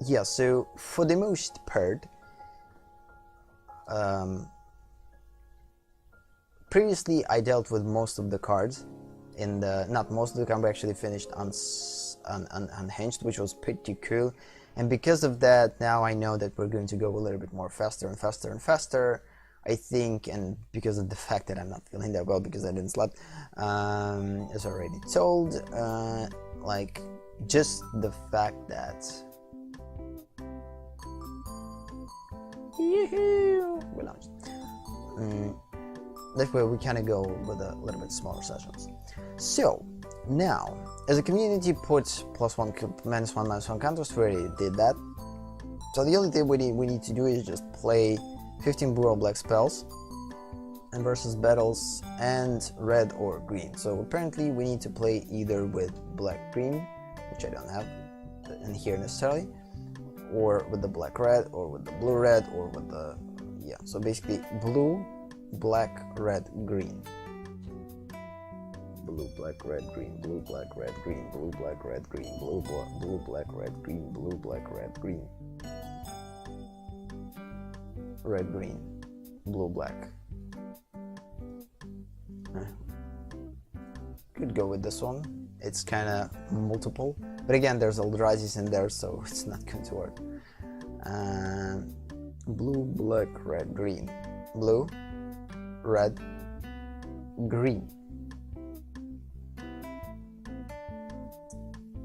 Yeah, so for the most part, previously I dealt with most of the cards in the, not most of the cards, we actually finished unhinged, which was pretty cool. And because of that, now I know that we're going to go a little bit more faster and faster and faster, I think. And because of the fact that I'm not feeling that well because I didn't sleep, as already told, like just the fact that we launched. That way we kind of go with a little bit smaller sessions. So now, as a community put +1, -1, counters, we already did that. So the only thing we need to do is just play 15 blue or black spells and versus battles and red or green. So apparently we need to play either with black green, which I don't have in here necessarily, or with the black red, or with the blue red, or with the, yeah, so basically blue, black, red, green. Blue, black, red, green, blue, black, red, green, blue, black, red, green, blue, black, red, green, blue, black, red, green. Red, green, blue, black. Could go with this one. It's kind of multiple, but again, there's Eldrazi's in there, so it's not going to work. Blue, black, red, green. Blue, red, green.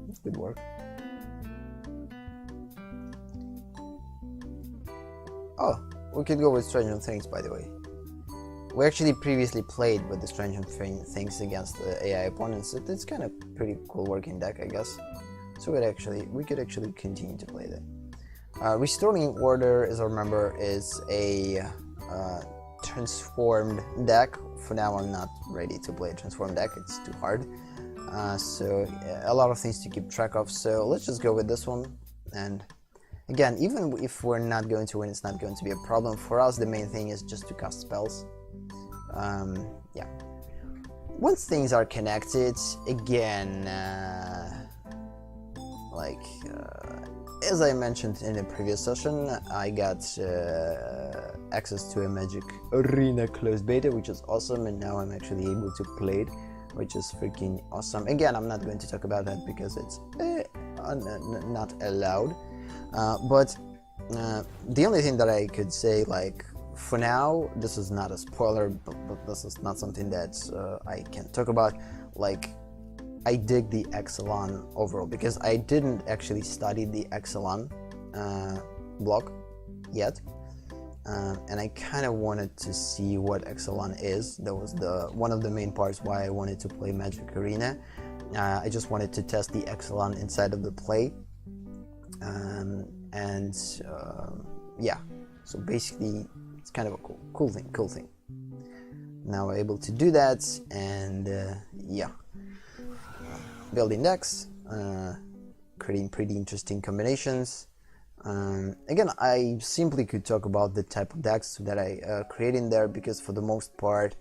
This could work. Oh, we could go with Stranger Things, by the way. We actually previously played with the Stranger Things against the AI opponents. It's kind of pretty cool working deck, I guess. So we could actually continue to play that. Restoring Order, as I remember, is a transformed deck. For now, I'm not ready to play a transformed deck. It's too hard. So a lot of things to keep track of. So let's just go with this one. And again, even if we're not going to win, it's not going to be a problem. For us, the main thing is just to cast spells. Yeah. Once things are connected, again, as I mentioned in a previous session, I got access to a Magic Arena closed beta, which is awesome, and now I'm actually able to play it, which is freaking awesome. Again, I'm not going to talk about that because it's not allowed, but the only thing that I could say, like, for now, this is not a spoiler, but this is not something that I can talk about. Like, I dig the Exelon overall because I didn't actually study the Exelon block yet, and I kind of wanted to see what Exelon is. That was one of the main parts why I wanted to play Magic Arena. I just wanted to test the Exelon inside of the play, yeah. So basically, it's kind of a cool thing. Now we're able to do that, and yeah, building decks, creating pretty interesting combinations. Again, I simply could talk about the type of decks that I create in there, because for the most part,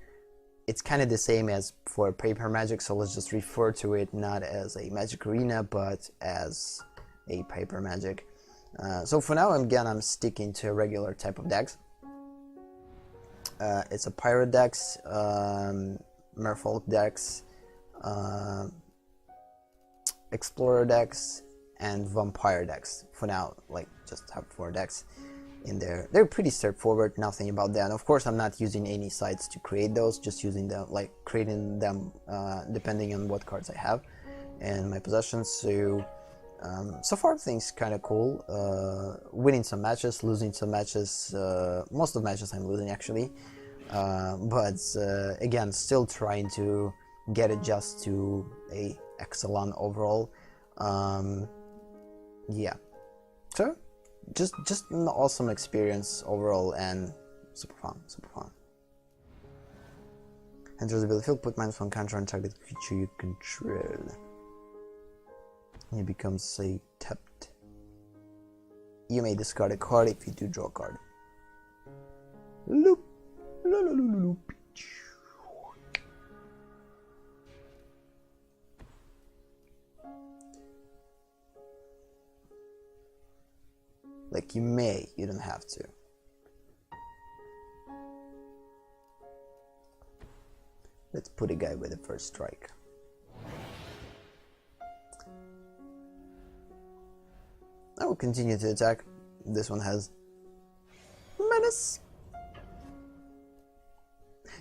it's kind of the same as for Paper Magic, so let's just refer to it not as a Magic Arena, but as a Paper Magic. So for now, again, I'm sticking to a regular type of decks. It's a Pirate decks, Merfolk decks, Explorer decks, and Vampire decks. For now, like, just have 4 decks in there. They're pretty straightforward, nothing about that. And of course, I'm not using any sites to create those, just using them, like creating them depending on what cards I have in my possession. So so far things kind of cool. Winning some matches, losing some matches. Most of the matches I'm losing, actually, but again, still trying to get adjust to a Exelon overall. Yeah, so just an awesome experience overall, and super fun. Enters the battlefield, put -1 counter on target creature you control. It becomes a tapped. You may discard a card if you do draw a card. Loop. Loop. Like, you may, you don't have to. Let's put a guy with the first strike. I will continue to attack. This one has menace.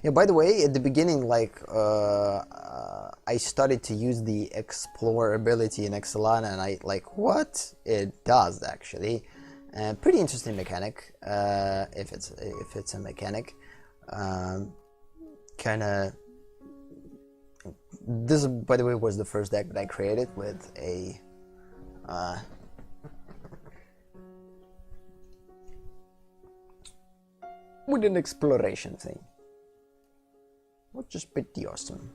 Yeah, by the way, at the beginning, like, I started to use the explore ability in Excelana, and I like, what? It does, actually. Pretty interesting mechanic, if it's a mechanic. Kinda... This, by the way, was the first deck that I created with a... with an exploration thing. Which is pretty awesome.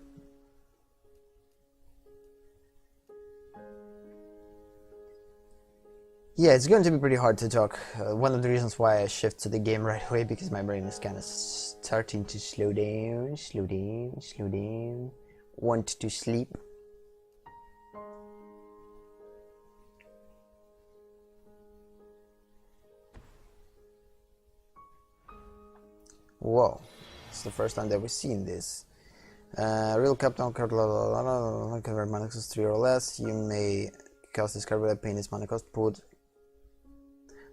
Yeah, it's going to be pretty hard to talk. One of the reasons why I shift to the game right away, because my brain is kind of starting to slow down, slow down, slow down. Want to sleep. Whoa, it's the first time that we've seen this. Real captain card, convert mana cost 3 or less. You may cast this card without paying its mana cost. Put.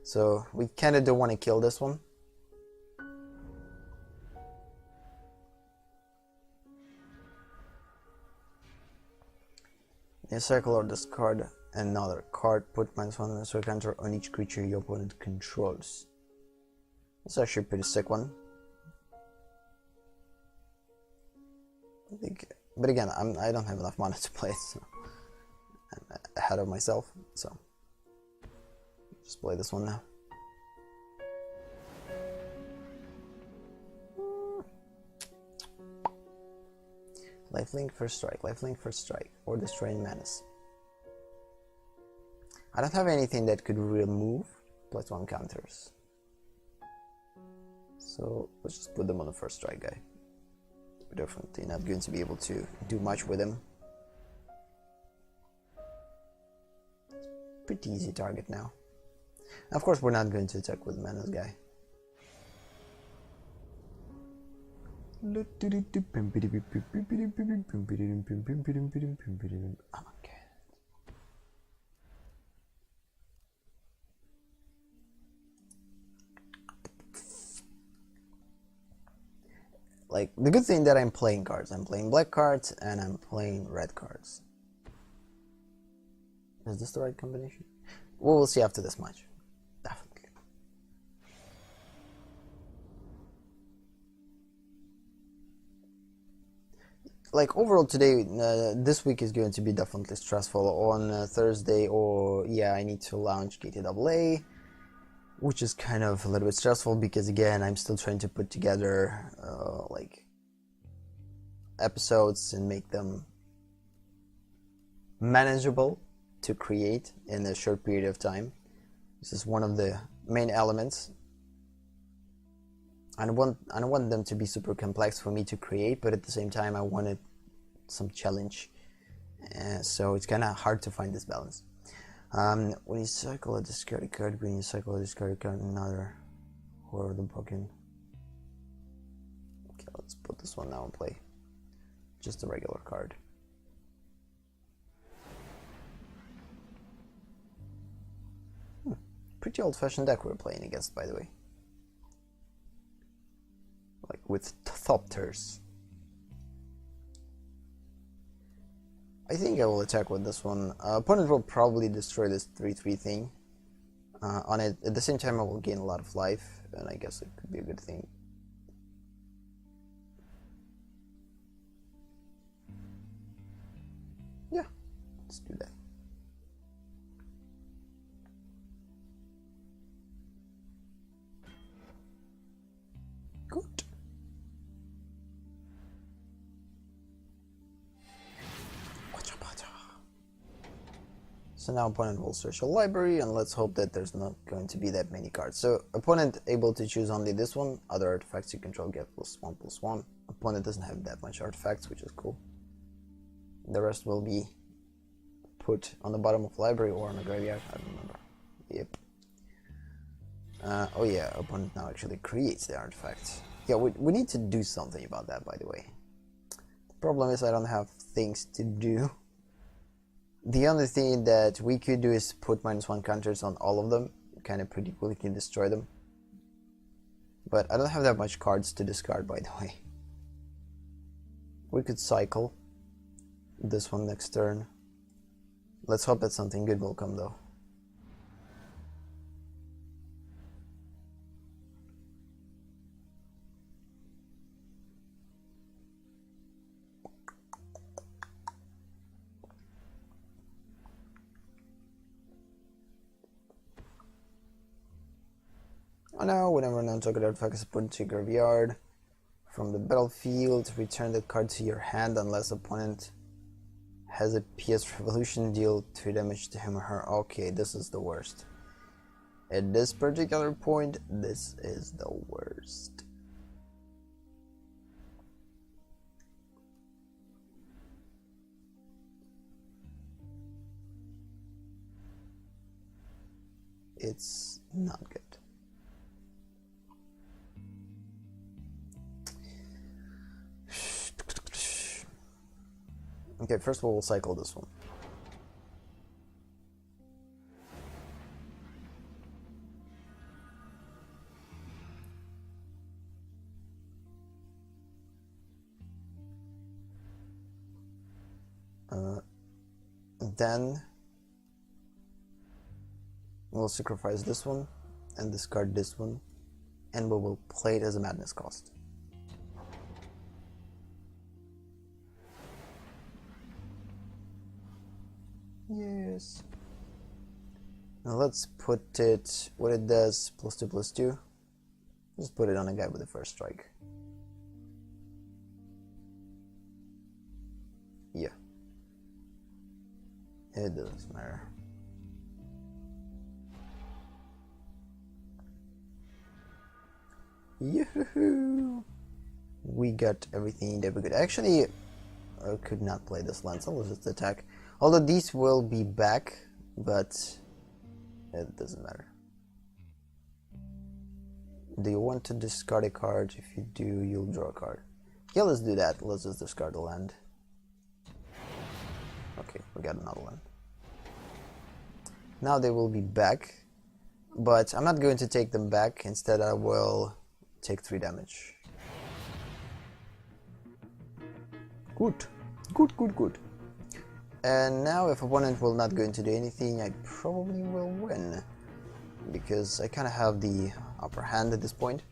So we kinda don't want to kill this one. In a circle or discard another card. Put -1 on a counter on each creature your opponent controls. It's actually a pretty sick one. I think, but again, I don't have enough mana to play it, so I'm ahead of myself. So just play this one now. Lifelink first strike, lifelink first strike, or destroying menace. I don't have anything that could remove +1 counters, so let's just put them on the first strike guy. We're definitely not going to be able to do much with him. Pretty easy target now. Of course, we're not going to attack with menace guy. Okay. Like, the good thing that I'm playing cards. I'm playing black cards and I'm playing red cards. Is this the right combination? Well, we'll see after this match. Definitely. Like, overall today, this week is going to be definitely stressful. On Thursday, or yeah, I need to launch AleksTabletops, which is kind of a little bit stressful because, again, I'm still trying to put together like episodes and make them manageable to create in a short period of time. This is one of the main elements. I don't want them to be super complex for me to create, but at the same time I wanted some challenge, so it's kind of hard to find this balance. When you cycle a discard card, when you cycle a discard card, another horror the broken. Okay, let's put this one now in play. Just a regular card. Pretty old-fashioned deck we're playing against, by the way. Like with Thopters. I think I will attack with this one. Opponent will probably destroy this 3/3 thing. On it, at the same time I will gain a lot of life, and I guess it could be a good thing. Yeah, let's do that. Good. So now opponent will search a library, and let's hope that there's not going to be that many cards. So opponent able to choose only this one. Other artifacts you control get +1/+1. Opponent doesn't have that much artifacts, which is cool. The rest will be put on the bottom of the library or on the graveyard. I don't remember. Yep. Oh yeah, opponent now actually creates the artifact. Yeah, we need to do something about that, by the way. The problem is I don't have things to do. The only thing that we could do is put -1 counters on all of them, kind of pretty quickly destroy them. But I don't have that much cards to discard, by the way. We could cycle this one next turn. Let's hope that something good will come, though. Oh no, whenever non-target artifact is put into your graveyard from the battlefield, return that card to your hand unless opponent has a PS Revolution, deal 2 damage to him or her. Okay, this is the worst. At this particular point, this is the worst. It's not good. Okay, first of all, we'll cycle this one. Then we'll sacrifice this one and discard this one, and we will play it as a madness cost. Yes. Now let's put it what it does, +2/+2. Just put it on a guy with the first strike. Yeah. It doesn't matter. Yoo-hoo! We got everything that we could. Actually, I could not play this land, so let's just attack. Although these will be back, but it doesn't matter. Do you want to discard a card? If you do, you'll draw a card. Yeah, let's do that. Let's just discard the land. Okay, we got another one. Now they will be back, but I'm not going to take them back. Instead, I will take 3 damage. Good. Good, good, good. And now if opponent will not going to do anything, I probably will win. Because I kind of have the upper hand at this point.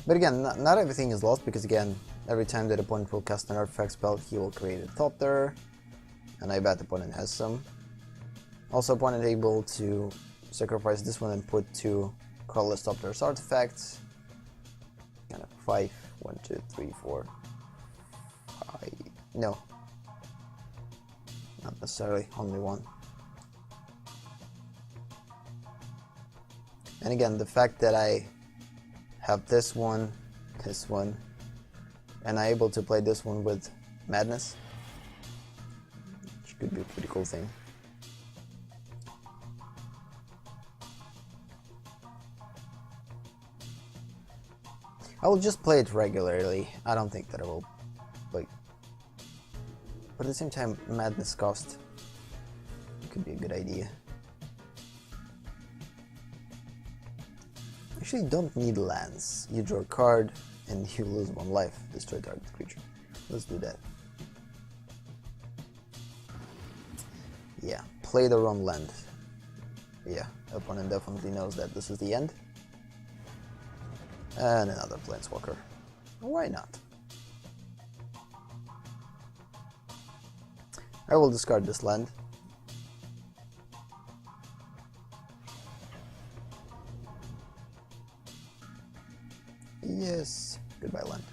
But again, not everything is lost, because again, every time that opponent will cast an artifact spell, he will create a top there. And I bet the opponent has some. Also, opponent able to sacrifice this one and put 2 colorless top there's artifacts. Kind of 5. 1, 2, 3, 4, 5. No. Not necessarily, only 1. And again, the fact that I have this one, and I'm able to play this one with Madness, which could be a pretty cool thing. I will just play it regularly. I don't think that I will, like, but at the same time, Madness cost could be a good idea. Actually, don't need lands. You draw a card and you lose 1 life. Destroy target creature. Let's do that. Yeah, play the wrong land. Yeah, opponent definitely knows that this is the end. And another Planeswalker. Why not? I will discard this land. Yes. Goodbye, land.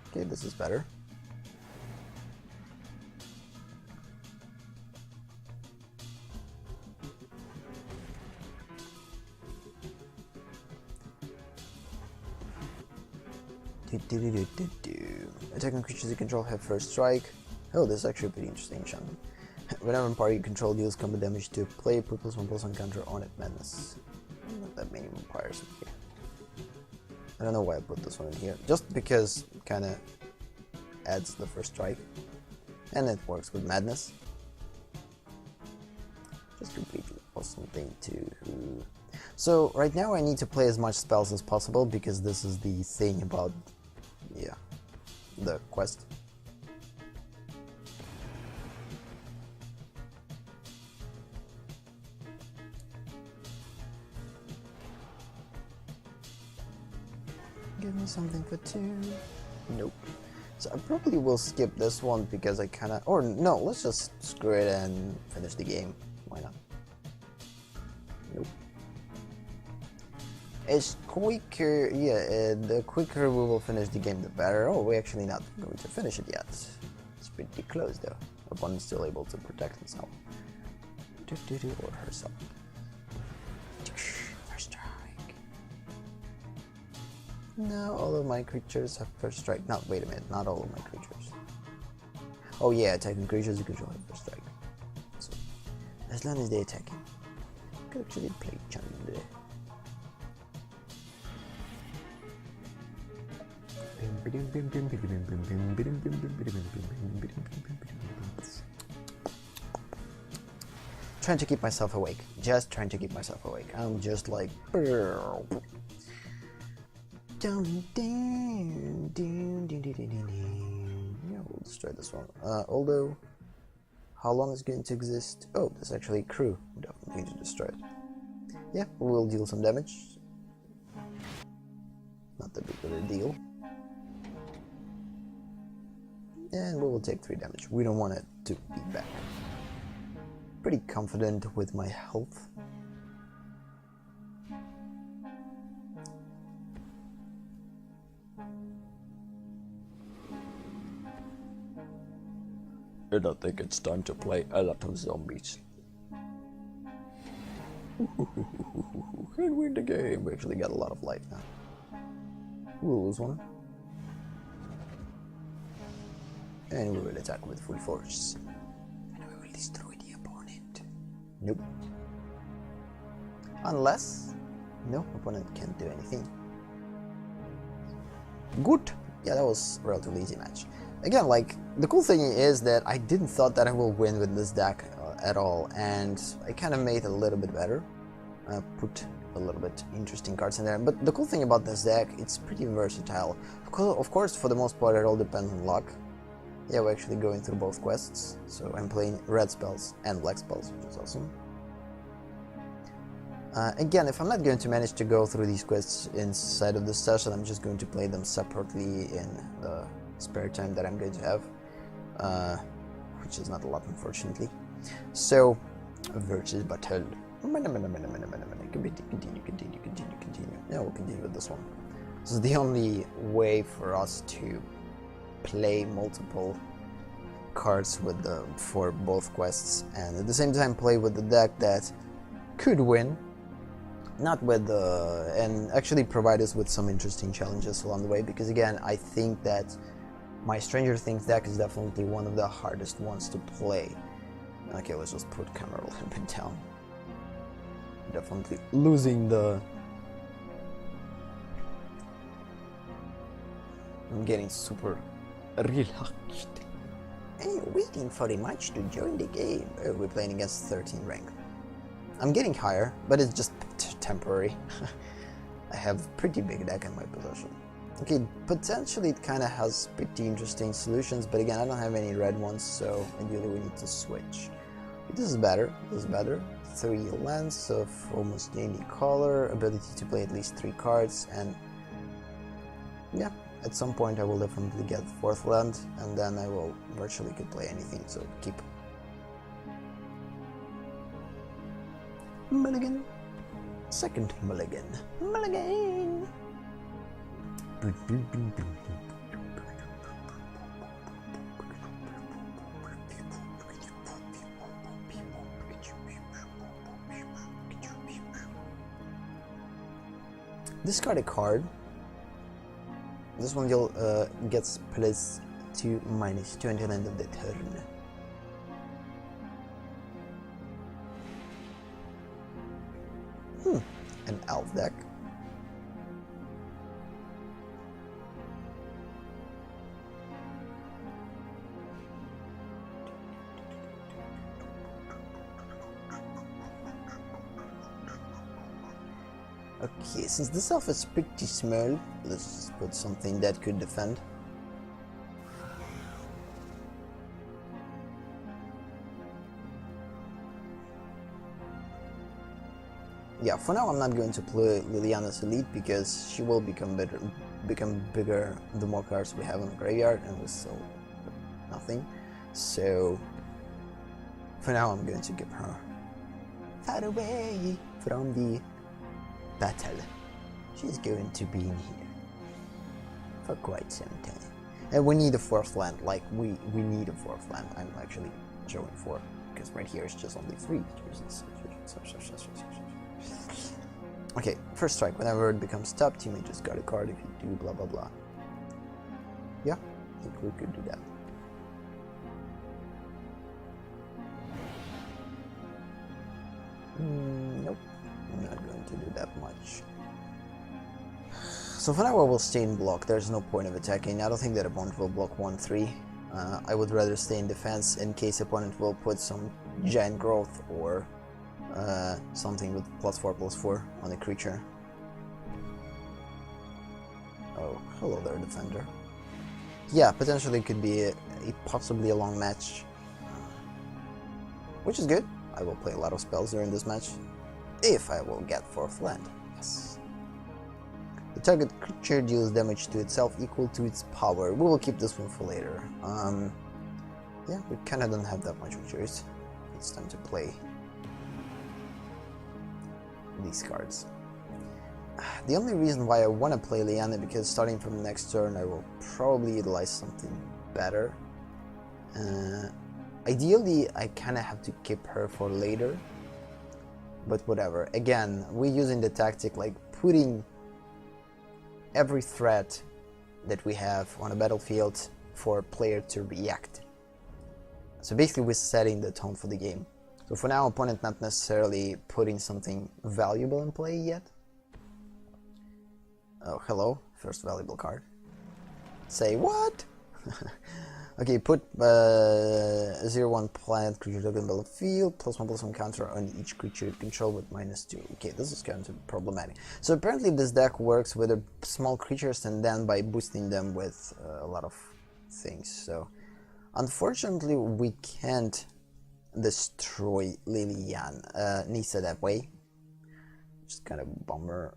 Okay, this is better. Attacking creatures you control have first strike. Oh, this is actually a pretty interesting enchantment. Whenever party control deals combat damage to play, put +1/+1 counter on it. Madness. Not that many vampires in here. I don't know why I put this one in here. Just because it kinda adds the first strike. And it works with Madness. Just completely awesome thing to... So right now I need to play as much spells as possible because this is the thing about, yeah, the quest. Give me something for 2. Nope. So I probably will skip this one because I kinda... Or no, let's just screw it and finish the game. Why not? Nope. It's quicker, yeah, the quicker we will finish the game, the better. Oh, we're actually not going to finish it yet. It's pretty close though. Opponent's still able to protect himself. Or herself. First strike. No, all of my creatures have first strike. No, wait a minute, not all of my creatures. Oh yeah, attacking creatures you control have first strike. So, as long as they're attacking. I could actually play Chund. Trying to keep myself awake. Just trying to keep myself awake. I'm just like... Yeah, we'll destroy this one. Although, how long is it going to exist? Oh, there's actually a crew. We definitely need to destroy it. Yeah, we'll deal some damage. Not that big of a deal. And we will take 3 damage. We don't want it to be back. Pretty confident with my health. And I think it's time to play a lot of zombies. And win the game. We actually got a lot of life now. We'll lose one. And we will attack with full force. And we will destroy the opponent. Nope. Unless... No, opponent can't do anything. Good! Yeah, that was a relatively easy match. Again, like, the cool thing is that I didn't thought that I will win with this deck at all. And I kind of made it a little bit better. Put a little bit interesting cards in there. But the cool thing about this deck, it's pretty versatile. Of course, for the most part, it all depends on luck. Yeah, we're actually going through both quests, so I'm playing red spells and black spells, which is awesome. Again, if I'm not going to manage to go through these quests inside of this session, I'm just going to play them separately in the spare time that I'm going to have, which is not a lot, unfortunately. So, versus battle. Continue. Yeah, we'll continue with this one. This is the only way for us to play multiple cards with for both quests, and at the same time play with the deck that could win, not with and actually provide us with some interesting challenges along the way. Because again, I think that my Stranger Things deck is definitely one of the hardest ones to play. Okay, let's just put camera a little bit down. Definitely losing the... I'm getting super relaxed. And you're waiting for a match to join the game. Oh, we're playing against 13 rank. I'm getting higher, but it's just temporary. I have a pretty big deck in my possession. Okay, potentially it kind of has pretty interesting solutions, but again, I don't have any red ones, so ideally we need to switch. But this is better. This is better. 3 lands of almost any color, ability to play at least 3 cards, and yeah. At some point I will definitely get 4th land, and then I will virtually could play anything, so keep. Mulligan. Second mulligan. Mulligan! Discard a card. This one gets +2/-2 until end of the turn. an elf deck. Okay, since this elf is pretty small, let's just put something that could defend. Yeah, for now I'm not going to play Liliana's Elite because she will become bigger the more cards we have in the graveyard, and we still nothing. So for now I'm going to keep her far away from the battle. She's going to be in here for quite some time. And we need a fourth land, like we need a fourth land. I'm actually showing 4, because right here it's just only 3. Okay, first strike. Whenever it becomes tapped, you may just got a card if you do blah blah blah. Yeah, I think we could do that. Nope, I'm not going to do that much. So for now I will stay in block. There's no point of attacking. I don't think that opponent will block 1/3. I would rather stay in defense in case opponent will put some giant growth or something with +4/+4 on a creature. Oh, hello there, defender. Yeah, potentially it could be possibly a long match, which is good. I will play a lot of spells during this match, if I will get 4th land. Yes. The target creature deals damage to itself equal to its power. We will keep this one for later. Yeah, we kinda don't have that much of a choice. It's time to play these cards. The only reason why I want to play Liana, because starting from the next turn I will probably utilize something better. Ideally I kind of have to keep her for later, but whatever. Again, we're using the tactic like putting every threat that we have on a battlefield for a player to react. So basically we're setting the tone for the game. So for now, opponent not necessarily putting something valuable in play yet. Oh, hello, first valuable card. Say what? Okay, put 0/1 planet creature token battlefield, +1/+1 counter on each creature you control with -2. Okay, this is kind of problematic. So apparently this deck works with small creatures and then by boosting them with a lot of things. So unfortunately we can't destroy Nisa that way. Just kind of bummer.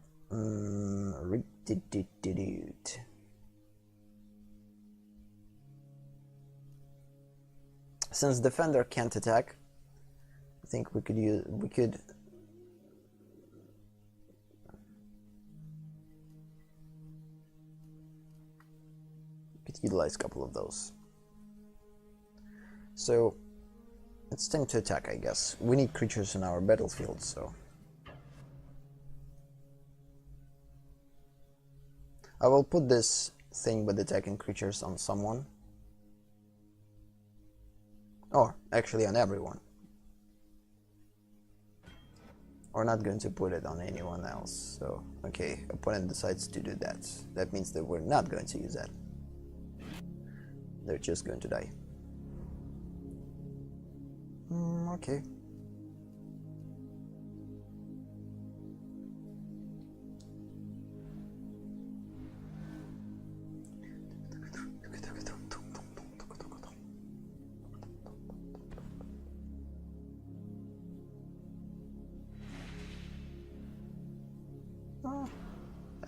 Since defender can't attack, I think we could utilize a couple of those. So it's time to attack, I guess. We need creatures in our battlefield, so I will put this thing with attacking creatures on someone. Or actually on everyone. We're not going to put it on anyone else. So, okay, opponent decides to do that. That means that we're not going to use that. They're just going to die. Okay.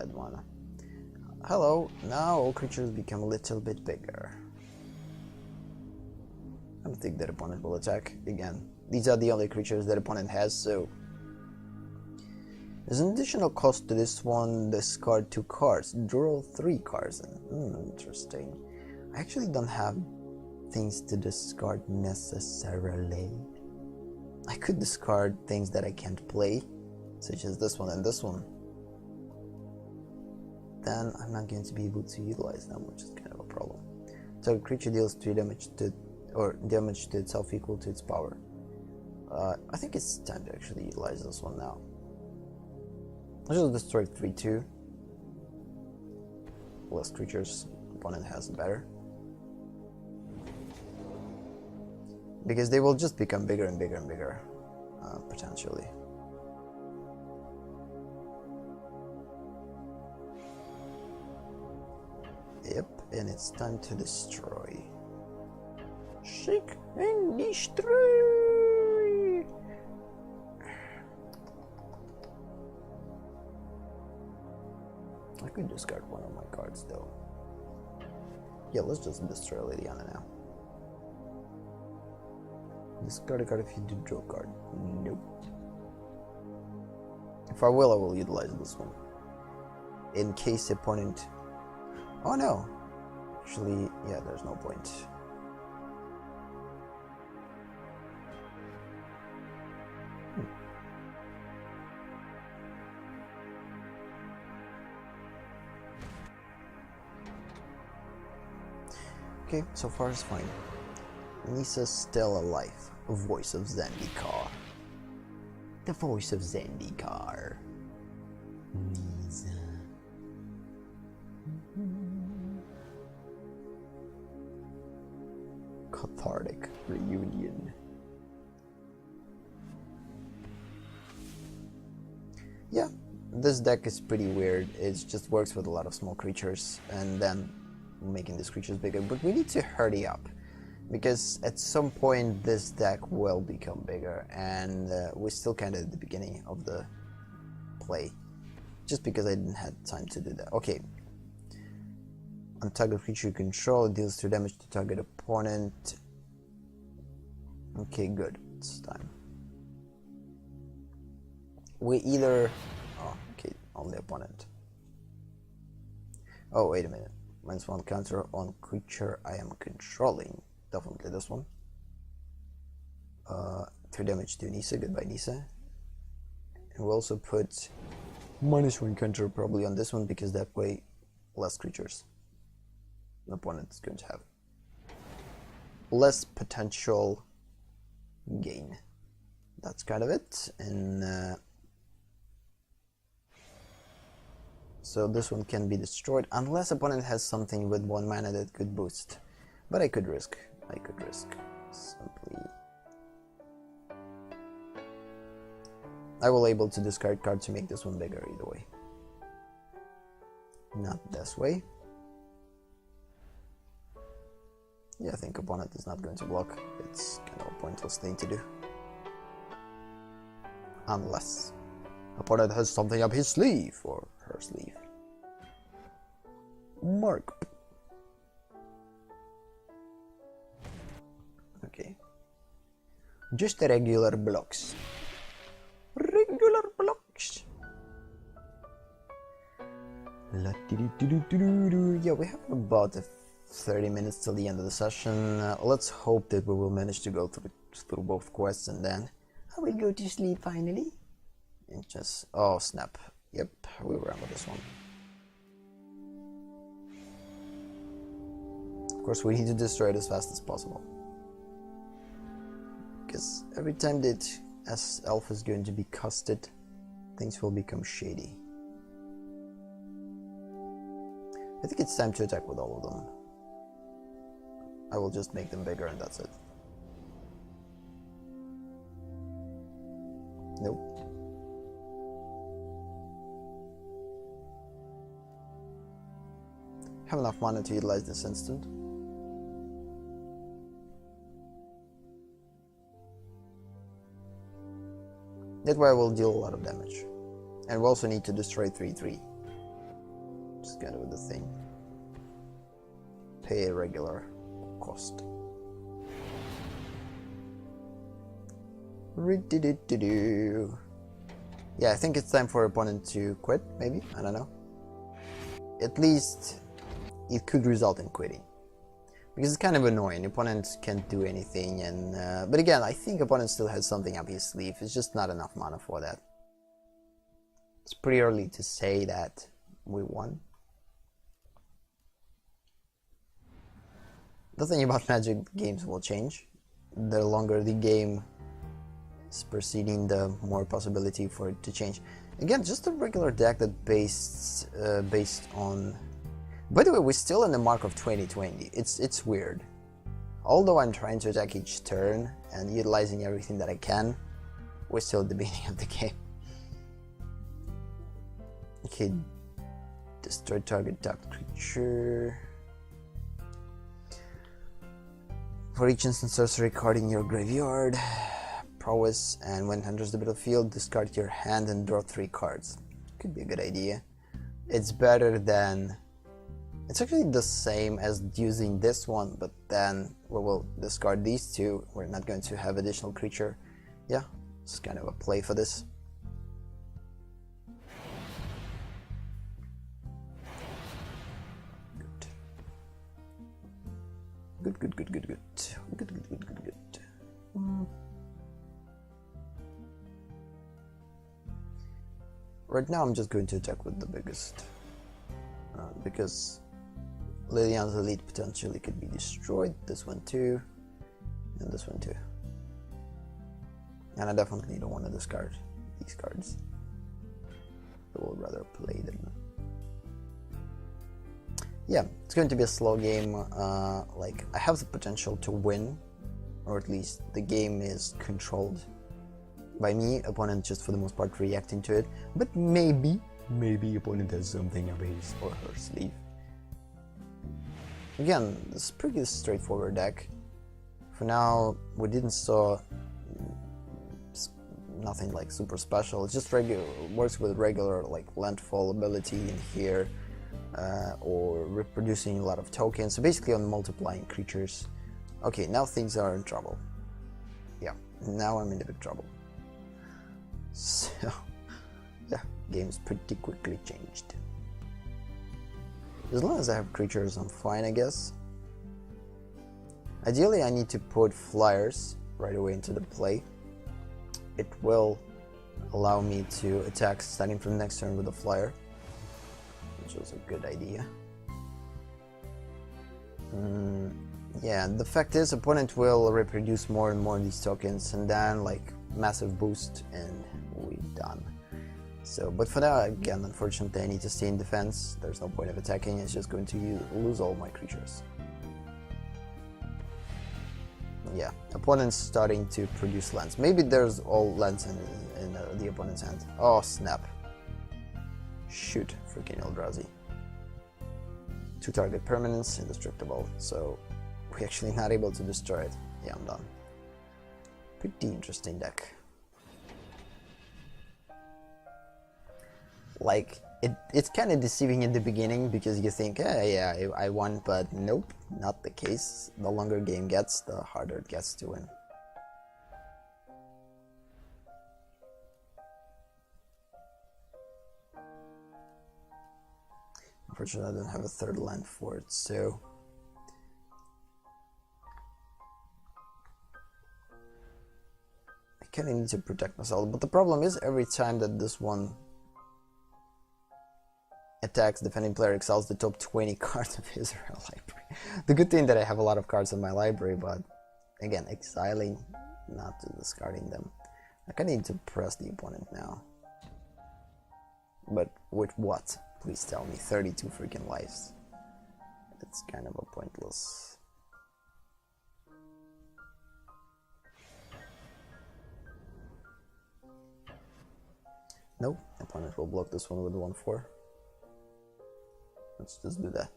Add mana. Hello, now all creatures become a little bit bigger. I don't think that opponent will attack again. These are the only creatures that opponent has, so there's an additional cost to this one. Discard 2 cards, draw 3 cards. Interesting. I actually don't have things to discard necessarily. I could discard things that I can't play, such as this one and this one. Then I'm not going to be able to utilize them, which is kind of a problem. So creature deals 3 damage to itself equal to its power. I think it's time to actually utilize this one now. Let's just destroy 3-2. Less creatures opponent has better. Because they will just become bigger and bigger and bigger, potentially. Yep, and it's time to destroy. Shake and destroy! I could discard one of my cards though. Yeah, let's just destroy Liliana now. Discard a card if you do draw a card. Nope. If I will utilize this one. In case the opponent... Oh no! Actually, yeah, there's no point. Okay, so far it's fine. Nisa's still alive. Voice of Zendikar. The voice of Zendikar. Nisa. Cathartic reunion. Yeah, this deck is pretty weird. It just works with a lot of small creatures and then making these creatures bigger, but we need to hurry up because at some point this deck will become bigger, and we're still kind of at the beginning of the play just because I didn't have time to do that. Okay, on target creature you control, deals 2 damage to target opponent. Okay, good, it's time. We either... oh, okay, only opponent. Oh, wait a minute. -1 counter on creature I am controlling. Definitely this one. 3 damage to Nisa. Goodbye, Nisa. And we'll also put -1 counter probably on this one because that way less creatures the opponent is going to have. Less potential gain. That's kind of it. And so this one can be destroyed unless opponent has something with 1 mana that could boost. But I could risk simply. I will able to discard card to make this one bigger either way. Not this way. Yeah, I think opponent is not going to block. It's kind of a pointless thing to do. Unless opponent has something up his sleeve or her sleeve. Mark. Okay. Just the regular blocks. Regular blocks. Yeah, we have about 30 minutes till the end of the session. Let's hope that we will manage to go through both quests, and then I will go to sleep finally. And just... oh snap. Yep, we ran with this one. Of course, we need to destroy it as fast as possible. Because every time that S-Elf is going to be casted, things will become shady. I think it's time to attack with all of them. I will just make them bigger and that's it. Nope. Have enough mana to utilize this instant. That way I will deal a lot of damage. And we also need to destroy 3/3. Just kind of the thing. Pay a regular cost. Yeah, I think it's time for opponent to quit, maybe? I don't know. At least it could result in quitting. Because it's kind of annoying, opponent can't do anything, and but again, I think opponent still has something up his sleeve, it's just not enough mana for that. It's pretty early to say that we won. The thing about Magic games will change. The longer the game is proceeding, the more possibility for it to change. Again, just a regular deck that based on... By the way, we're still in the mark of 2020. It's weird. Although I'm trying to attack each turn and utilizing everything that I can, we're still at the beginning of the game. Okay, destroy target tapped creature. For each instant sorcery card in your graveyard, prowess, and when it enters the battlefield, discard your hand and draw 3 cards. Could be a good idea. It's better than... It's actually the same as using this one, but then we will discard these 2. We're not going to have additional creature. Yeah, it's kind of a play for this. Good. Right now I'm just going to attack with the biggest, because Liliana's Elite potentially could be destroyed, this one too, and this one too. And I definitely don't want to discard these cards. I would rather play them. Yeah, it's going to be a slow game. Like, I have the potential to win, or at least the game is controlled by me, opponent just for the most part reacting to it, but maybe opponent has something up his or her sleeve. Again, this is pretty straightforward deck. For now, we didn't saw nothing like super special. It's just regular, works with regular like landfall ability in here, or reproducing a lot of tokens. So basically on multiplying creatures. Okay, now things are in trouble. Yeah, now I'm in a big trouble. So, yeah, game's pretty quickly changed. As long as I have creatures, I'm fine, I guess. Ideally, I need to put flyers right away into the play. It will allow me to attack starting from next turn with a flyer, which was a good idea. Yeah, the fact is, opponent will reproduce more and more of these tokens, and then like massive boost, and we're done. So, but for now, again, unfortunately, I need to stay in defense. There's no point of attacking. It's just going to lose all my creatures. Yeah, opponent's starting to produce lands. Maybe there's all lands in the opponent's hand. Oh snap! Shoot, freaking Eldrazi. 2 target permanents, indestructible. So we're actually not able to destroy it. Yeah, I'm done. Pretty interesting deck. Like, it's kind of deceiving in the beginning because you think, yeah, I won, but nope, not the case. The longer game gets, the harder it gets to win. Unfortunately, I don't have a third land for it, so... I kind of need to protect myself, but the problem is every time that this one attacks, defending player exiles the top 20 cards of his or her library. The good thing that I have a lot of cards in my library, but again, exiling, not discarding them. I kind of need to press the opponent now. But with what? Please tell me. 32 freaking lives. It's kind of a pointless. Nope, opponent will block this one with 1/4. Let's just do that.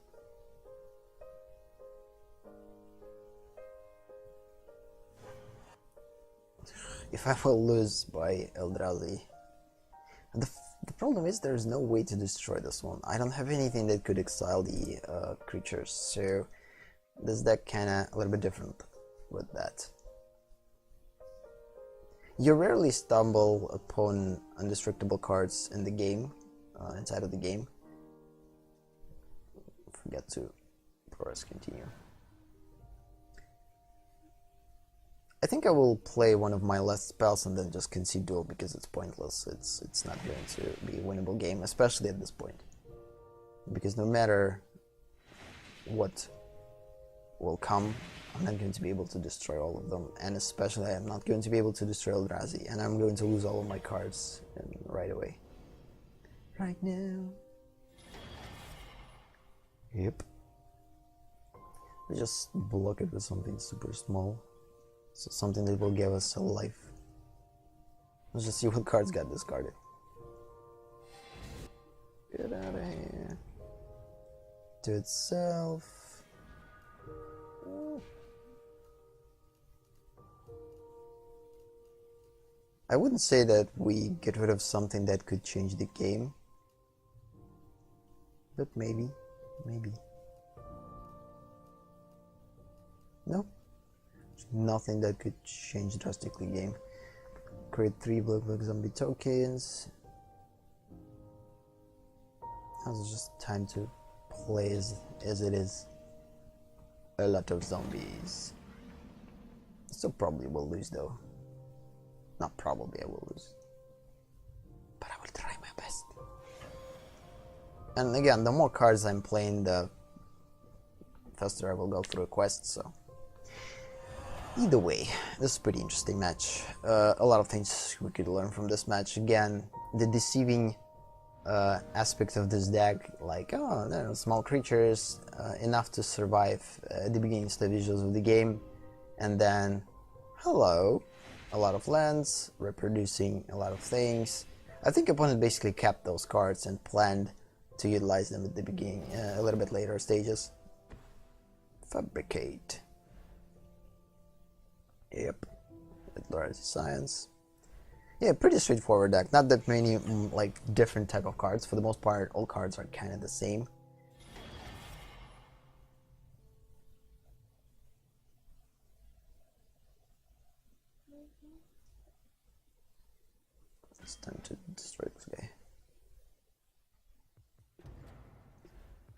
If I will lose by Eldrazi. The problem is there's no way to destroy this one. I don't have anything that could exile the creatures, so this deck kinda a little bit different with that. You rarely stumble upon indestructible cards in the game, inside of the game. Forget to press continue. I think I will play one of my last spells and then just concede duel because it's pointless. It's not going to be a winnable game, especially at this point. Because no matter what will come, I'm not going to be able to destroy all of them, and especially I'm not going to be able to destroy Eldrazi, and I'm going to lose all of my cards right away. right now. Yep. We just block it with something super small. So something that will give us a life. Let's just see what cards got discarded. Get out of here. To itself. I wouldn't say that we get rid of something that could change the game. But maybe. Maybe. No. There's nothing that could change drastically the game. Create 3 black zombie tokens. Now it's just time to play as it is. A lot of zombies. Still probably will lose though. Not probably, I will lose. But I will try my best. And again, the more cards I'm playing, the faster I will go through a quest, so. Either way, this is a pretty interesting match. A lot of things we could learn from this match. Again, the deceiving aspect of this deck, like, oh, there are small creatures, enough to survive at the beginning stages of the game, and then, hello, a lot of lands, reproducing a lot of things. I think opponent basically kept those cards and planned to utilize them at the beginning, a little bit later stages. Fabricate. Yep. With Science. Yeah, pretty straightforward deck. Not that many like different type of cards. For the most part, all cards are kind of the same. It's time to destroy this guy.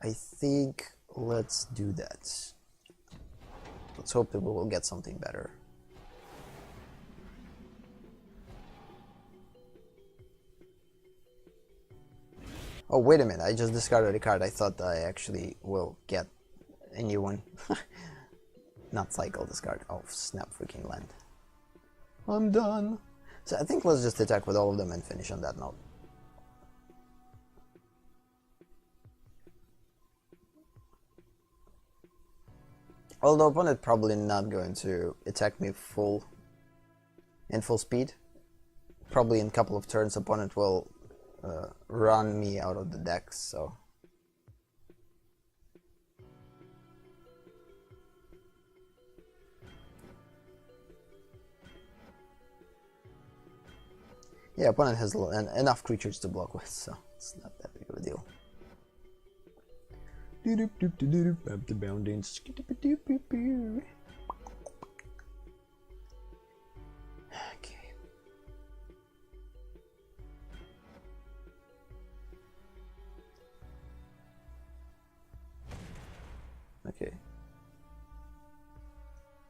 I think let's do that. Let's hope that we will get something better. Oh, wait a minute, I just discarded a card. I thought I actually will get a new one. Not cycle this card. Oh, snap freaking land. I'm done. So I think let's just attack with all of them and finish on that note. Although opponent probably not going to attack me in full speed. Probably in a couple of turns opponent will run me out of the deck, so. Yeah, opponent has enough creatures to block with, so it's not that big of a deal. Okay. Okay.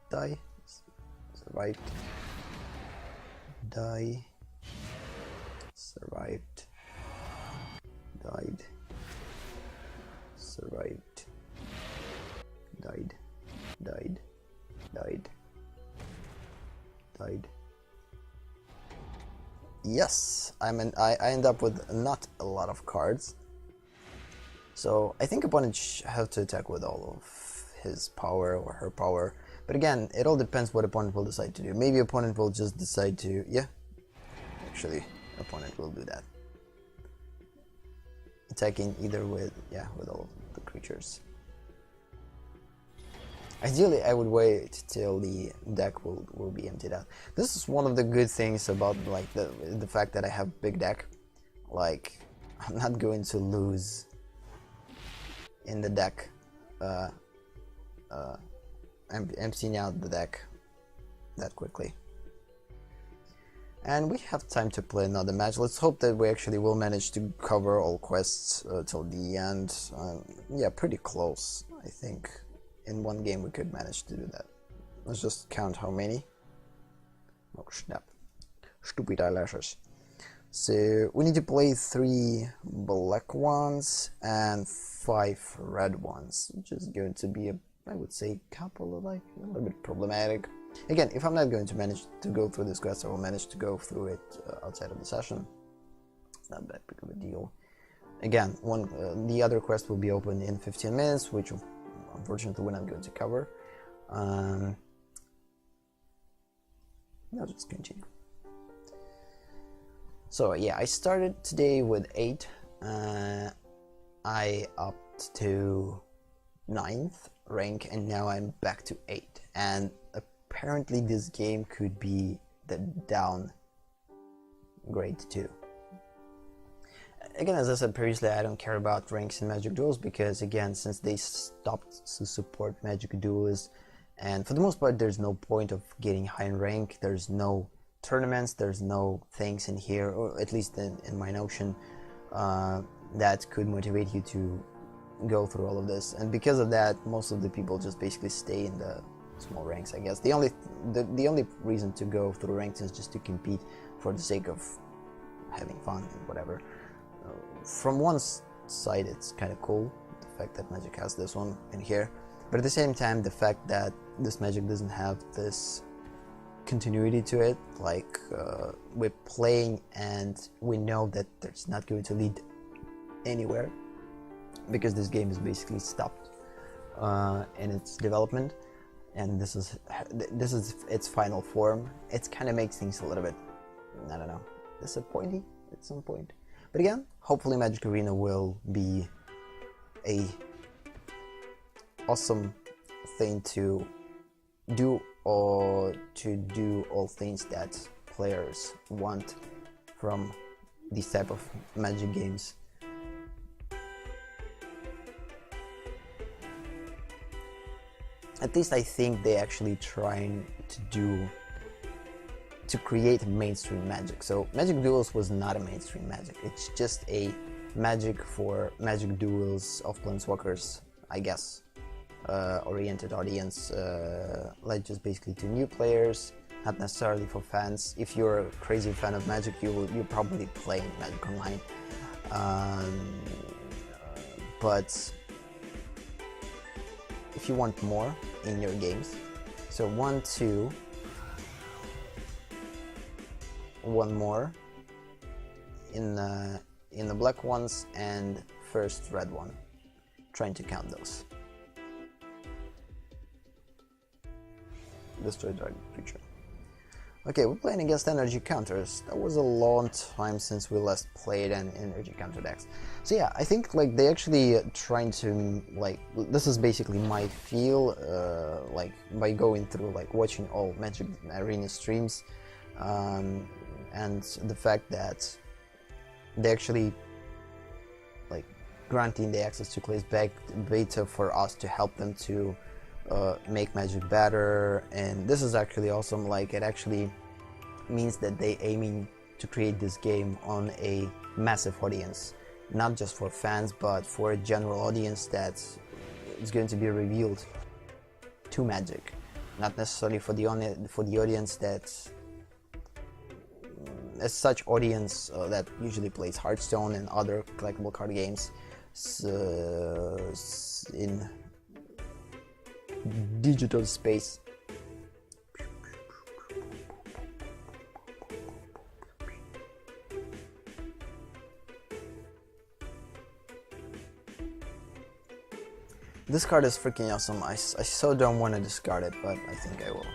Die. Survived. Die. Survived. Died. Survived. Died. Died. Died. Died. Yes, I end up with not a lot of cards. So I think opponent have to attack with all of his power or her power. But again, it all depends what opponent will decide to do. Maybe opponent will just decide to, yeah, actually opponent will do that. Attacking either with, yeah, with all of the creatures. Ideally, I would wait till the deck will be emptied out. This is one of the good things about like the fact that I have big deck. Like, I'm not going to lose in the deck, emptying out the deck that quickly. And we have time to play another match. Let's hope that we actually will manage to cover all quests till the end. Yeah, pretty close, I think. In one game we could manage to do that. Let's just count how many. Oh snap. Stupid eyelashes. So we need to play 3 black ones and 5 red ones, which is going to be I would say couple of like a little bit problematic. Again, if I'm not going to manage to go through this quest, I will manage to go through it outside of the session. It's not that big of a deal. again, the other quest will be open in 15 minutes, which unfortunately we're not going to cover. I'll just continue. So yeah, I started today with 8. I upped to 9th rank, and now I'm back to 8. And apparently this game could be the downgrade too. Again, as I said previously, I don't care about ranks in Magic Duels because, again, since they stopped to support Magic Duels, and for the most part there's no point of getting high in rank, there's no tournaments, there's no things in here, or at least in my notion, that could motivate you to go through all of this. And because of that, most of the people just basically stay in the small ranks, I guess. The only reason to go through ranks is just to compete for the sake of having fun and whatever. From one side, it's kind of cool, the fact that Magic has this one in here, but at the same time, the fact that this Magic doesn't have this continuity to it, like we're playing and we know that it's not going to lead anywhere because this game is basically stopped in its development, and this is its final form. It kind of makes things a little bit, I don't know, disappointing at some point. But again, hopefully Magic Arena will be a awesome thing to do, or to do all things that players want from these type of Magic games. At least I think they actually trying to create mainstream Magic. So Magic Duels was not a mainstream Magic. It's just a Magic for Magic Duels of Planeswalkers, I guess, oriented audience, like just basically to new players, not necessarily for fans. If you're a crazy fan of Magic, you're probably playing Magic Online. But if you want more in your games, so 1, 2, one more in the black ones, and first red one, trying to count those. Destroy Dragon Creature. Okay, we're playing against energy counters. That was a long time since we last played an energy counter decks. So yeah, I think like they actually trying to, like, this is basically my feel, like by going through, like, watching all Magic Arena streams, and the fact that they actually like granting the access to Clay's beta for us to help them to make Magic better. And this is actually awesome. Like, it actually means that they aiming to create this game on a massive audience, not just for fans but for a general audience that is going to be revealed to Magic, not necessarily for the audience that as such audience that usually plays Hearthstone and other collectible card games in digital space. This card is freaking awesome. I so don't want to discard it, but I think I will.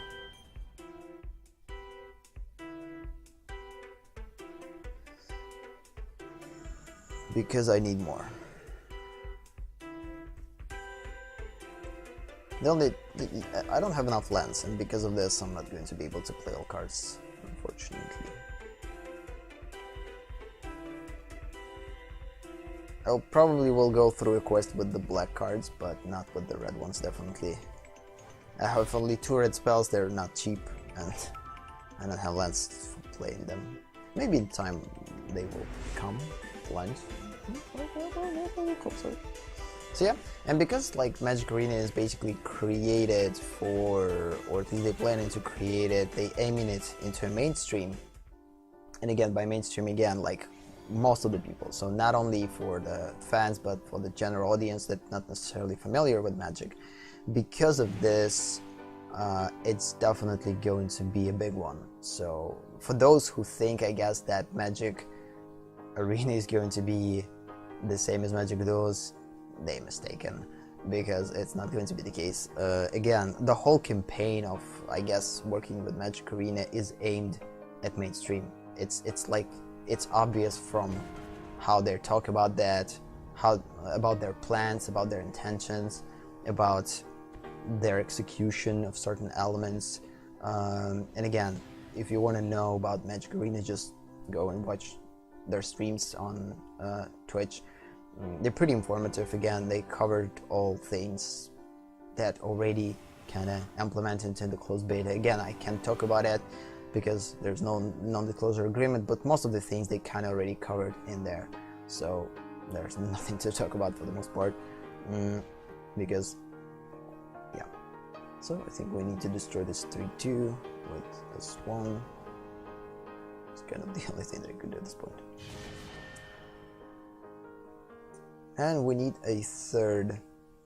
Because I need more. I don't have enough lands, and because of this I'm not going to be able to play all cards, unfortunately. I probably will go through a quest with the black cards, but not with the red ones, definitely. I have only 2 red spells, they're not cheap, and I don't have lands for playing them. Maybe in time they will come, lands. So yeah, and because like Magic Arena is basically created for, or at least they planning to create it, they aiming it into a mainstream. And again, by mainstream, again, like most of the people, so not only for the fans but for the general audience that's not necessarily familiar with Magic. Because of this, it's definitely going to be a big one. So for those who think, I guess, that Magic Arena is going to be the same as Magic Duels, they mistaken, because it's not going to be the case. Again, the whole campaign of, I guess, working with Magic Arena is aimed at mainstream. It's like, it's obvious from how they talk about that, about their plans, about their intentions, about their execution of certain elements. And again, if you want to know about Magic Arena, just go and watch their streams on Twitch. They're pretty informative. Again, they covered all things that already kind of implemented into the closed beta. Again, I can't talk about it because there's no non-disclosure agreement, but most of the things they kind of already covered in there, so there's nothing to talk about for the most part, because yeah. So I think we need to destroy this 3-2 with this one. It's kind of the only thing that I could do at this point. And we need a third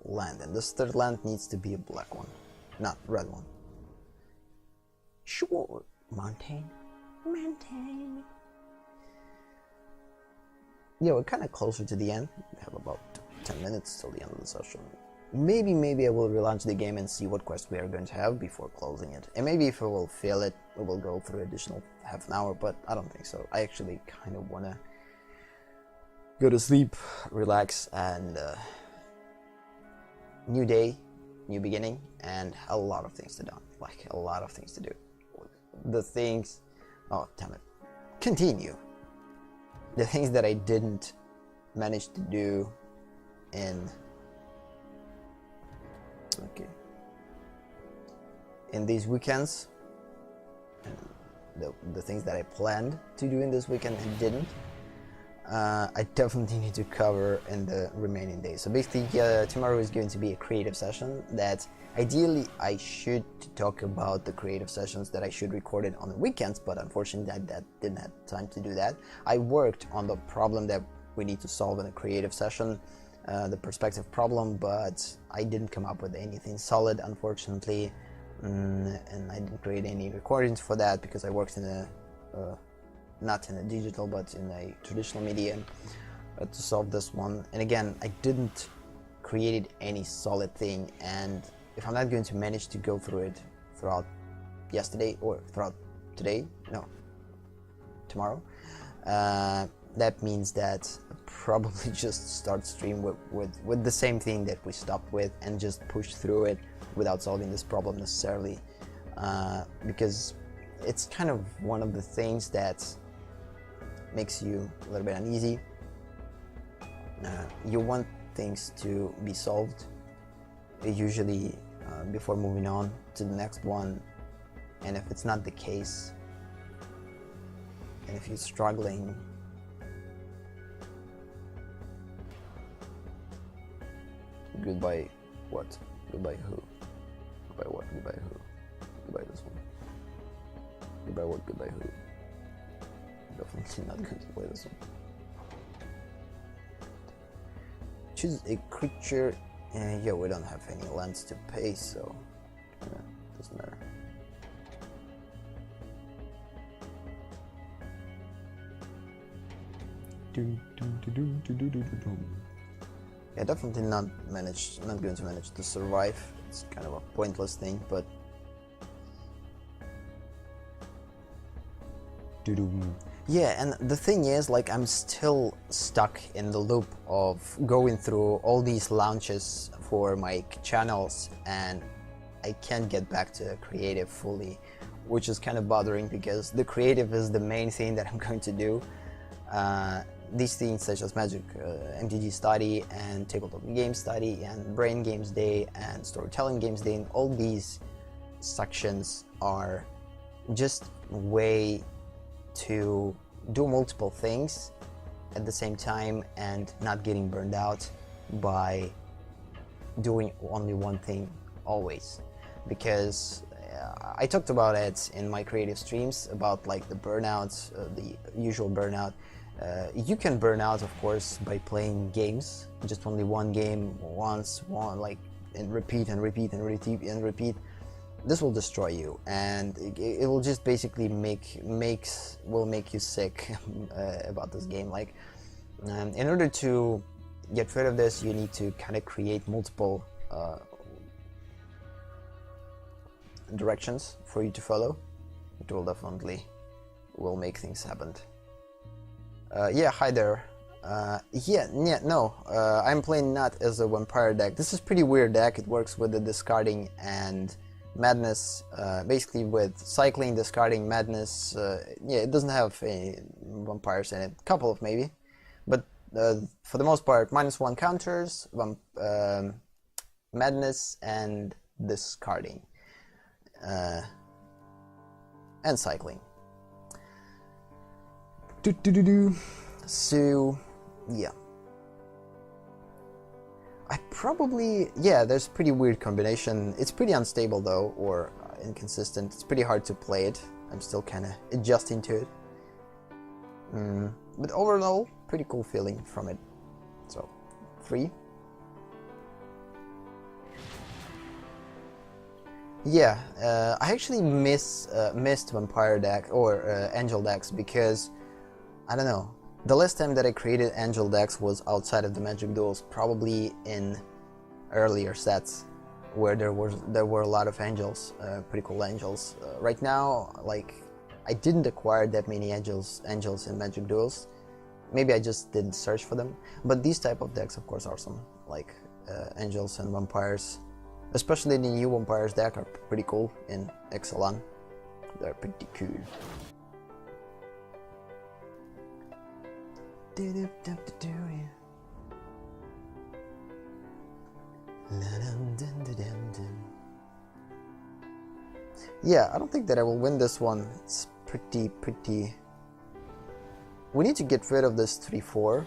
land, and this third land needs to be a black one, not red one. Sure, mountain. Yeah, we're kind of closer to the end. We have about 10 minutes till the end of the session. Maybe I will relaunch the game and see what quest we are going to have before closing it. And maybe if I will fail it, we will go through additional half an hour, but I don't think so. I actually kind of want to go to sleep, relax, and new day, new beginning, and a lot of things to do. Like, a lot of things to do. The things... Oh, damn it. Continue. The things that I didn't manage to do in... Okay. In these weekends, and the things that I planned to do in this weekend and didn't, I definitely need to cover in the remaining days. So basically, tomorrow is going to be a creative session that ideally I should talk about the creative sessions that I should record it on the weekends, but unfortunately I didn't have time to do that. I worked on the problem that we need to solve in a creative session, the perspective problem, but I didn't come up with anything solid, unfortunately, and I didn't create any recordings for that because I worked in a not in a digital but in a traditional medium to solve this one. And again, I didn't create any solid thing, and if I'm not going to manage to go through it throughout yesterday or throughout today, no, tomorrow, that means that I'll probably just start stream with the same thing that we stopped with and just push through it without solving this problem necessarily, because it's kind of one of the things that makes you a little bit uneasy. You want things to be solved usually before moving on to the next one, and if it's not the case, and if you're struggling, goodbye what? Goodbye who? Goodbye what? Goodbye who? Goodbye this one. Goodbye what? Goodbye who? Definitely not going to play this one. Choose a creature. Yeah, we don't have any lands to pay, so yeah, doesn't matter. Yeah, definitely not going to manage to survive. It's kind of a pointless thing, but yeah, and the thing is, like, I'm still stuck in the loop of going through all these launches for my channels, and I can't get back to creative fully, which is kind of bothering because the creative is the main thing that I'm going to do. These things such as Magic, MTG Study, and Tabletop Game Study, and Brain Games Day, and Storytelling Games Day, and all these sections are just way to do multiple things at the same time and not getting burned out by doing only one thing always, because I talked about it in my creative streams about like the burnouts, the usual burnout. You can burn out, of course, by playing games, just only one game once, like, and repeat and repeat and repeat and repeat. This will destroy you, and it will just basically make you sick about this game. Like, In order to get rid of this, you need to kind of create multiple directions for you to follow. It will definitely make things happen. Yeah, hi there. I'm playing not as a vampire deck. This is pretty weird deck. It works with the discarding and madness, basically with cycling, discarding, madness. Yeah, it doesn't have any vampires in it, a couple of maybe, but for the most part, -1 counters, madness, and discarding, and cycling. So, yeah. There's pretty weird combination. It's pretty unstable though, or inconsistent. It's pretty hard to play it. I'm still kind of adjusting to it. But overall, pretty cool feeling from it. So, 3. Yeah, I actually missed vampire deck or angel decks because, I don't know, the last time that I created angel decks was outside of the MTG Duels, probably in earlier sets where there were a lot of angels, pretty cool angels. Right now, like, I didn't acquire that many angels in MTG Duels. Maybe I just didn't search for them. But these type of decks, of course, are awesome, like angels and vampires. Especially the new vampires deck are pretty cool in Exelan. They're pretty cool. Yeah, I don't think that I will win this one. It's pretty... We need to get rid of this 3-4.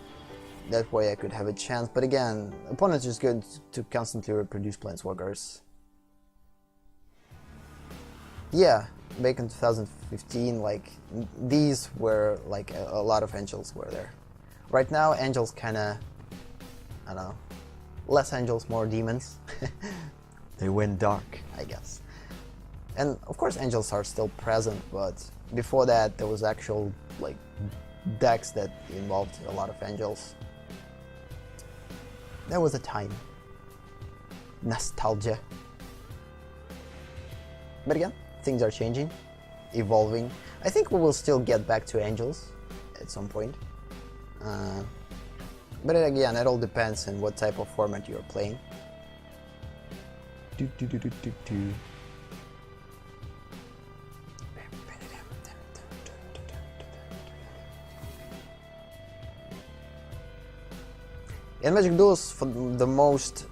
That way I could have a chance, but again, opponents just good to constantly reproduce planeswalkers. Yeah, back in 2015, like, these were, like, a lot of angels were there. Right now, angels kinda, I don't know, less angels, more demons. They went dark, I guess. And, of course, angels are still present, but before that, there was actual, like, decks that involved a lot of angels. That was a time. Nostalgia. But again, things are changing, evolving. I think we will still get back to angels at some point. But again, it all depends on what type of format you're playing. In MTG Duels, for the most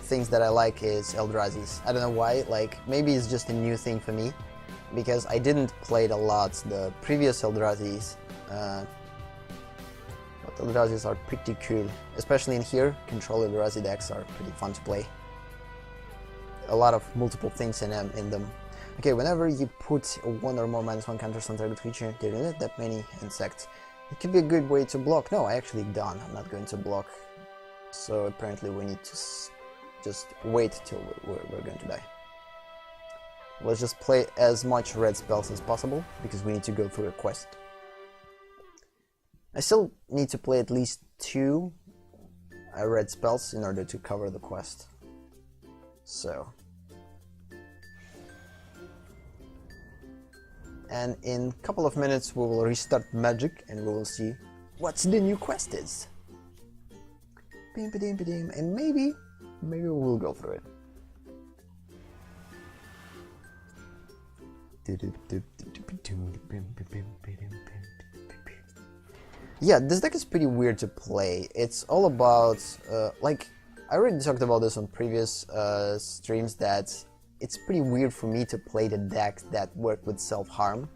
things that I like is Eldrazi's. I don't know why, like, maybe it's just a new thing for me, because I didn't play it a lot, the previous Eldrazi's. But Eldrazi's are pretty cool, especially in here. Control Eldrazi decks are pretty fun to play. A lot of multiple things in them. Okay, whenever you put 1 or more -1 counters on target creature, there are not that many insects. It could be a good way to block. No, I actually done. I'm not going to block. So apparently we need to just wait till we're going to die. Let's just play as much red spells as possible, because we need to go through a quest. I still need to play at least 2 red spells in order to cover the quest. So... And in a couple of minutes we will restart Magic and we will see what the new quest is. And maybe we will go through it. Yeah, this deck is pretty weird to play. It's all about, like, I already talked about this on previous streams, that it's pretty weird for me to play the decks that work with self-harm,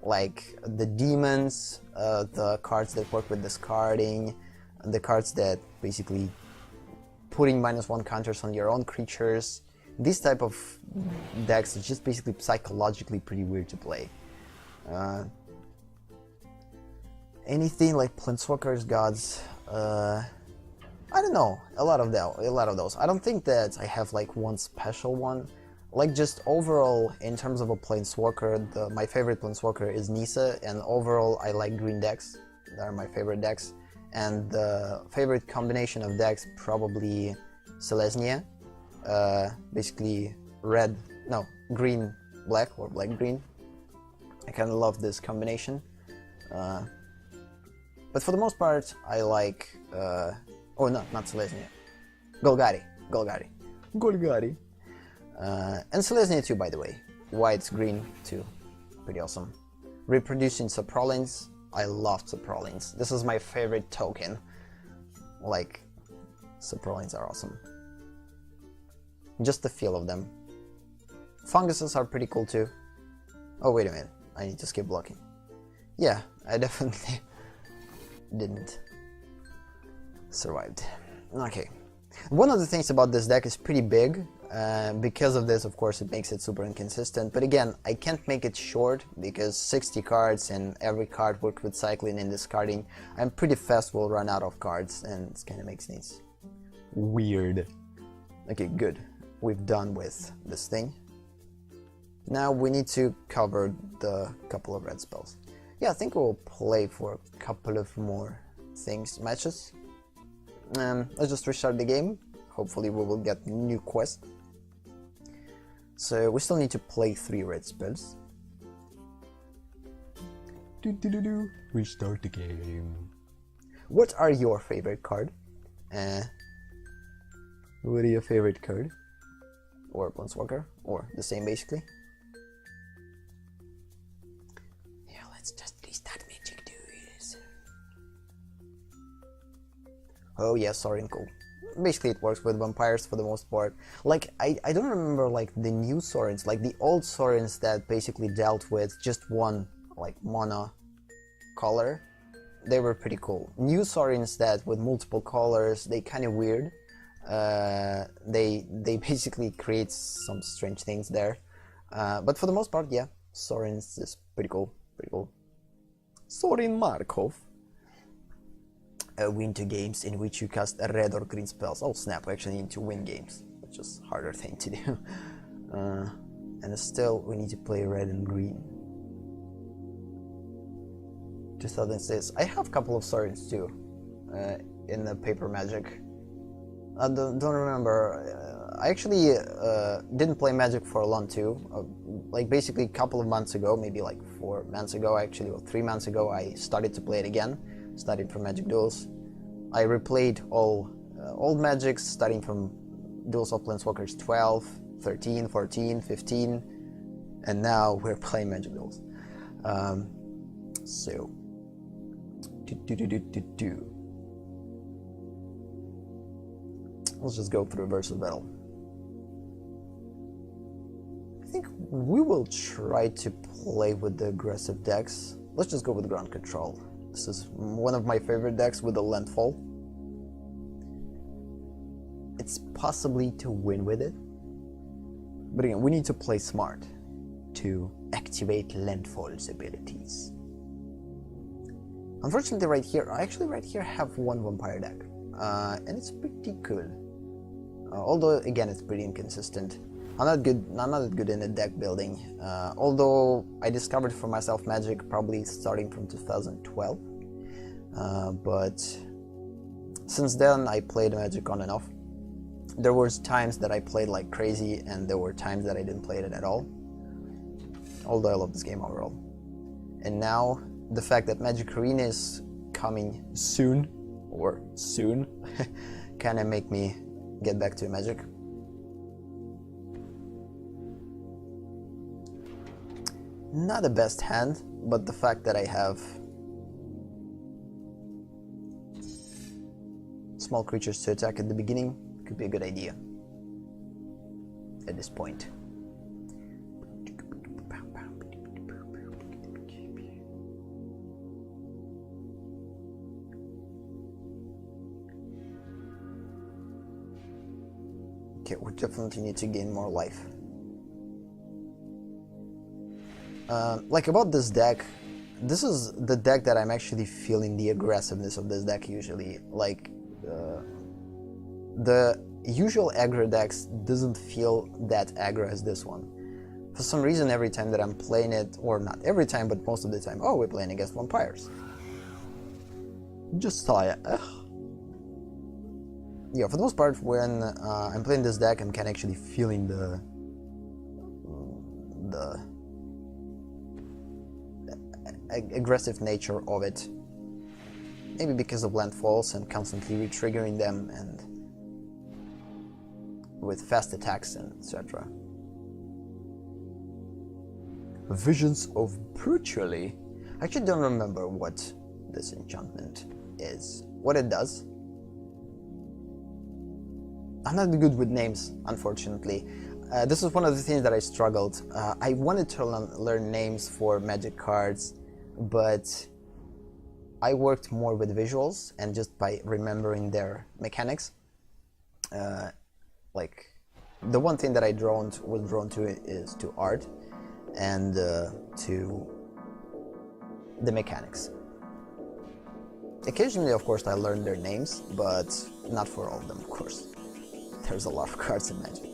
like the demons, the cards that work with discarding, the cards that basically putting -1 counters on your own creatures. These type of decks are just basically psychologically pretty weird to play. Anything like Planeswalkers, Gods, I don't know, a lot of those. I don't think that I have like one special one. Like, just overall, in terms of a Planeswalker, my favorite Planeswalker is Nissa, and overall I like green decks. They are my favorite decks. and the favorite combination of decks probably Selesnya, basically green black or black green. I kind of love this combination, but for the most part I like not Selesnya, Golgari, and Selesnya too, by the way. White's green too, pretty awesome. Reproducing Saprolines, I love Saprolines. This is my favorite token. Like, Saprolines are awesome. Just the feel of them. Funguses are pretty cool too. Oh, wait a minute, I need to skip blocking. Yeah, I definitely didn't survived. Okay. One of the things about this deck is pretty big. Because of this, of course, it makes it super inconsistent. But again, I can't make it short because 60 cards and every card worked with cycling and discarding. I'm pretty fast will run out of cards, and it kind of makes things weird. Okay, good. We've done with this thing. Now we need to cover the couple of red spells. Yeah, I think we'll play for a couple of more matches. Let's just restart the game. Hopefully we will get new quest. So we still need to play 3 red spells. Restart the game. What are your favorite card? What are your favorite card? Or Planeswalker? Or the same basically? Yeah, let's just restart MTG Duels. Oh yeah, Sorin, cool. Basically it works with vampires for the most part. Like, I don't remember like the new Sorins, like the old Sorins that basically dealt with just one like mono color. They were pretty cool. New Sorins that with multiple colors, they kind of weird. They basically create some strange things there. But for the most part, yeah, Sorins is pretty cool. Sorin Markov. Win 2 games in which you cast red or green spells. Oh snap, we actually need to win games, which is a harder thing to do. And still we need to play red and green. 2006. I have a couple of Sorins too, in the paper Magic. I don't remember. I actually didn't play Magic for a long too. Like basically a couple of months ago, maybe like 4 months ago actually, or 3 months ago, I started to play it again. Started from Magic Duels. I replayed all old Magics, starting from Duels of Planeswalkers 12, 13, 14, 15, and now we're playing Magic Duels. So, let's just go through versus battle. I think we will try to play with the aggressive decks. Let's just go with ground control. This is one of my favorite decks with the landfall. It's possibly to win with it. But again, we need to play smart to activate landfall's abilities. Unfortunately right here, I have one vampire deck. And it's pretty cool. Although again, it's pretty inconsistent. I'm not that good in the deck building, although I discovered for myself Magic probably starting from 2012, but since then I played Magic on and off. There were times that I played like crazy, and there were times that I didn't play it at all, although I love this game overall. And now, the fact that Magic Arena is coming soon, kind of make me get back to Magic. Not the best hand, but the fact that I have small creatures to attack at the beginning could be a good idea at this point. Okay, we definitely need to gain more life. Like about this deck, this is the deck that I'm actually feeling the aggressiveness of this deck usually. Like, the usual aggro decks doesn't feel that aggro as this one. For some reason, every time that I'm playing it, or not every time, but most of the time, oh, we're playing against vampires. Josiah. Yeah, for the most part, when I'm playing this deck, I'm kind of actually feeling the aggressive nature of it. Maybe because of landfalls and constantly re-triggering them, and with fast attacks and etc. Visions of Brutally. I actually don't remember what this enchantment is, what it does. I'm not good with names, unfortunately. This is one of the things that I struggled. I wanted to learn names for Magic cards, but I worked more with visuals and just by remembering their mechanics. Like, the one thing that I was drawn to is to art and to the mechanics. Occasionally, of course, I learned their names, but not for all of them, of course. There's a lot of cards in Magic.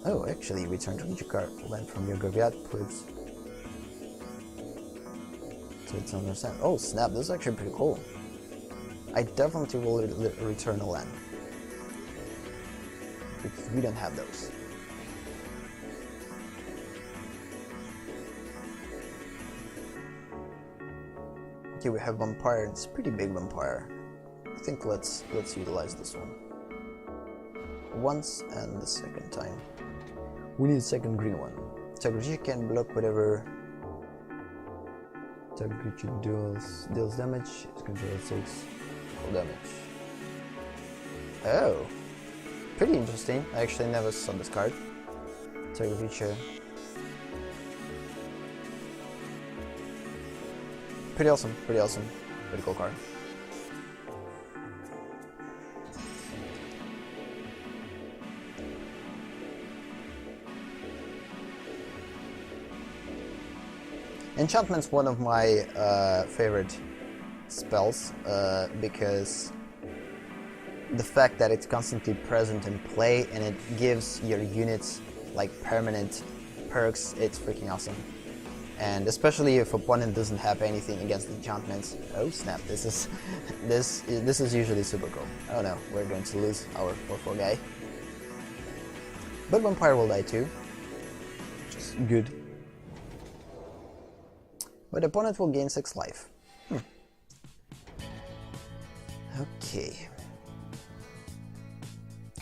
Oh, actually, return to each card land from your graveyard, put to its owner's hand. Oh snap, this is actually pretty cool. I definitely will return a land, because we don't have those. Okay, we have Vampire, it's a pretty big Vampire. I think let's utilize this one once, and the second time we need a second green one. MTG can block whatever MTG Duels deals damage. It's controlled 6 full damage. Oh, pretty interesting. I actually never saw this card. MTG. Pretty awesome, pretty awesome. Pretty cool card. Enchantment's one of my favorite spells because the fact that it's constantly present in play and it gives your units like permanent perks, it's freaking awesome. And especially if opponent doesn't have anything against enchantments. Oh snap! This is usually super cool. Oh no, we're going to lose our 4/4 guy. But Vampire will die too, which is good. But the opponent will gain 6 life. Okay.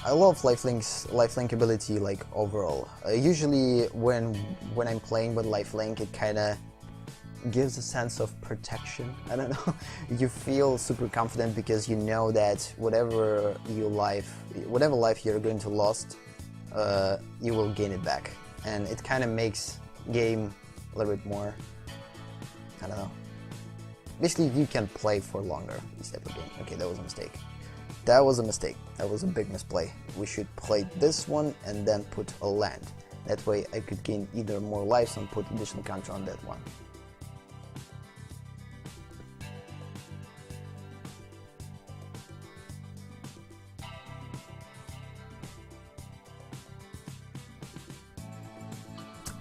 I love lifelink ability, like, overall. Usually when I'm playing with lifelink, it kinda gives a sense of protection. I don't know. You feel super confident because you know that whatever life you're going to lost, you will gain it back. And it kinda makes game a little bit more, I don't know. Basically, you can play for longer this type of game. Okay, that was a mistake. That was a mistake. That was a big misplay. We should play this one and then put a land. That way I could gain either more lives and put additional counter on that one.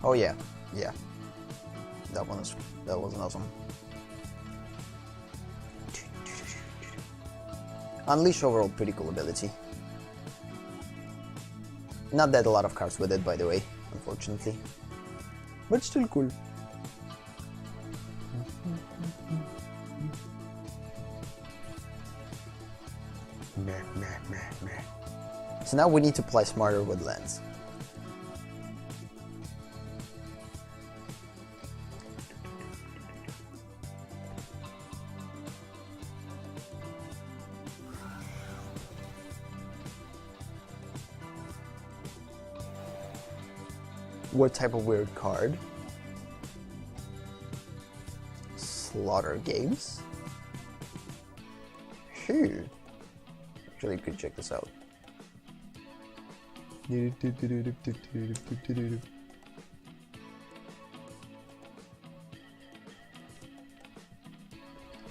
Oh yeah, yeah. That was awesome. Unleash overall pretty cool ability. Not that a lot of cards with it, by the way, unfortunately. But still cool. So now we need to play smarter with lands. What type of weird card? Slaughter Games? Actually, could check this out.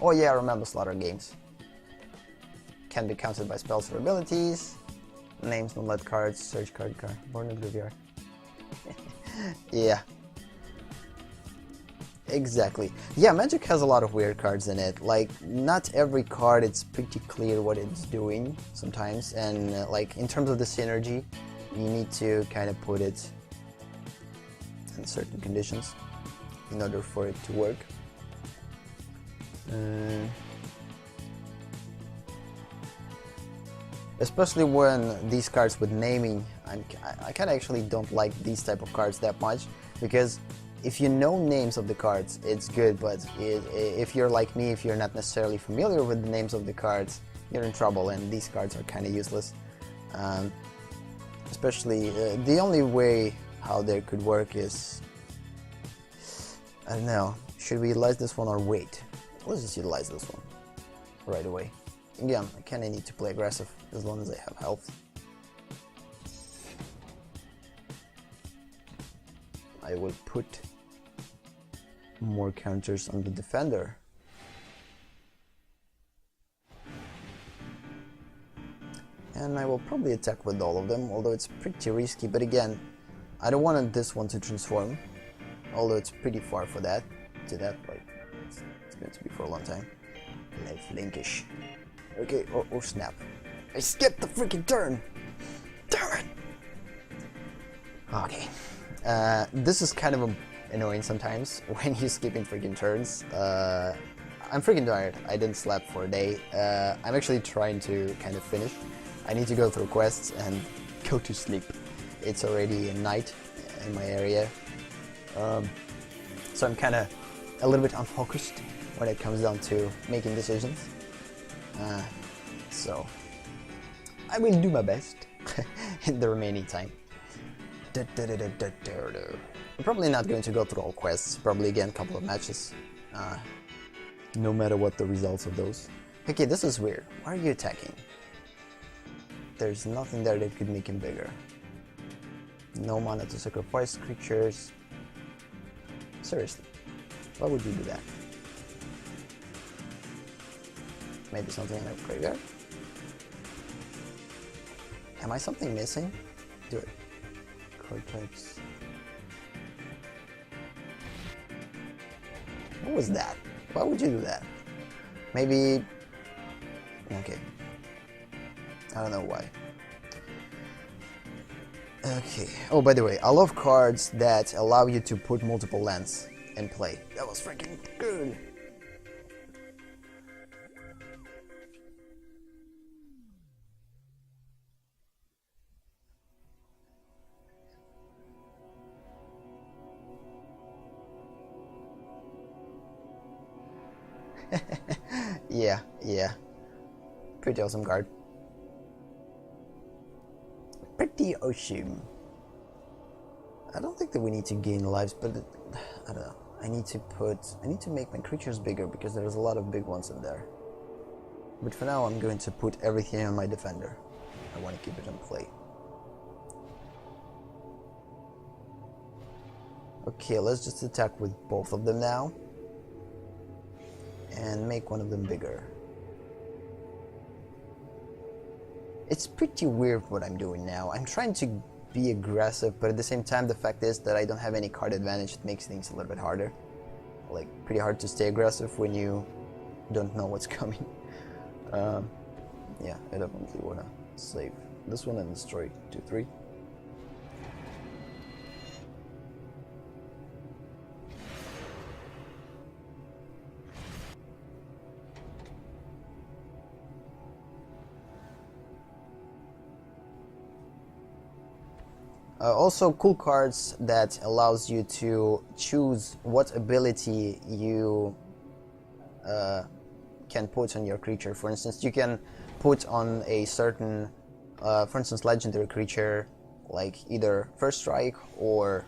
Oh yeah, I remember Slaughter Games. Can be countered by spells or abilities. Names, non-let cards, search card, born in graveyard. Yeah. Exactly. Yeah, Magic has a lot of weird cards in it. Like, not every card it's pretty clear what it's doing sometimes, and like in terms of the synergy, you need to kind of put it in certain conditions in order for it to work. Especially when these cards with naming, I kind of actually don't like these type of cards that much, because if you know names of the cards, it's good, but if you're like me, if you're not necessarily familiar with the names of the cards, you're in trouble, and these cards are kind of useless. Especially, the only way how they could work is, I don't know, should we utilize this one or wait? Let's just utilize this one right away. Again, I kind of need to play aggressive as long as I have health. I will put more counters on the defender. And I will probably attack with all of them, although it's pretty risky, but again, I don't want this one to transform, although it's pretty far for that, like, it's going to be for a long time. Lifelinkish. Okay, oh snap. I skipped the freaking turn! Damn it! Okay. This is kind of annoying sometimes when you're skipping freaking turns. I'm freaking tired. I didn't sleep for a day. I'm actually trying to kind of finish. I need to go through quests and go to sleep. It's already night in my area. So I'm kind of a little bit unfocused when it comes down to making decisions. So I will do my best in the remaining time. I'm probably not going to go through all quests, probably again a couple of matches, no matter what the results of those. Okay, this is weird. Why are you attacking? There's nothing there that could make him bigger. No mana to sacrifice creatures. Seriously, why would you do that? Maybe something in the graveyard? Am I something missing? Do it. Card types. What was that? Why would you do that? Maybe... Okay. I don't know why. Okay. Oh, by the way, I love cards that allow you to put multiple lands in play. That was freaking good! Yeah. Pretty awesome card. Pretty awesome. I don't think that we need to gain lives, but I don't know. I need to make my creatures bigger because there's a lot of big ones in there. But for now, I'm going to put everything on my defender. I want to keep it in play. Okay, let's just attack with both of them now. And make one of them bigger. It's pretty weird what I'm doing now. I'm trying to be aggressive, but at the same time the fact is that I don't have any card advantage. It makes things a little bit harder. Like, pretty hard to stay aggressive when you don't know what's coming. Yeah, I definitely want to save this one and destroy 2-3. Also, cool cards that allows you to choose what ability you can put on your creature. For instance, you can put on a certain, for instance, legendary creature, like either first strike or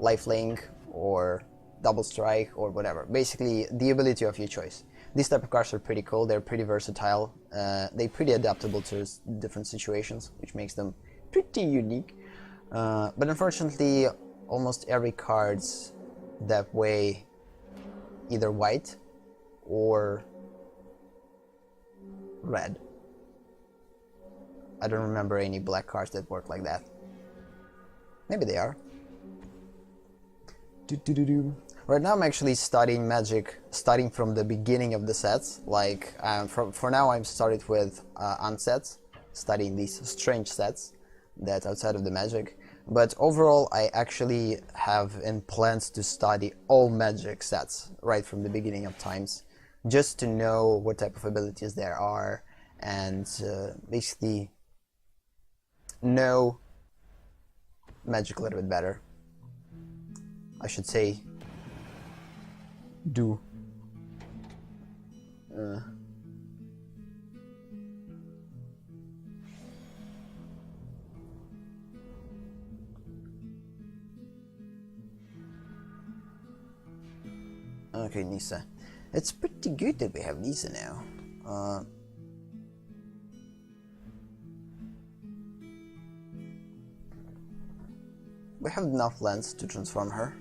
lifelink or double strike or whatever. Basically, the ability of your choice. These type of cards are pretty cool. They're pretty versatile. They're pretty adaptable to different situations, which makes them pretty unique. But unfortunately, almost every card's that way either white or red. I don't remember any black cards that work like that. Maybe they are. Right now I'm actually studying Magic, starting from the beginning of the sets. Like, for now I'm started with unsets, studying these strange sets that's outside of the Magic. But overall, I actually have in plans to study all Magic sets right from the beginning of times, just to know what type of abilities there are, and basically know Magic a little bit better. I should say, do. Okay, Nisa. It's pretty good that we have Nisa now. We have enough lands to transform her.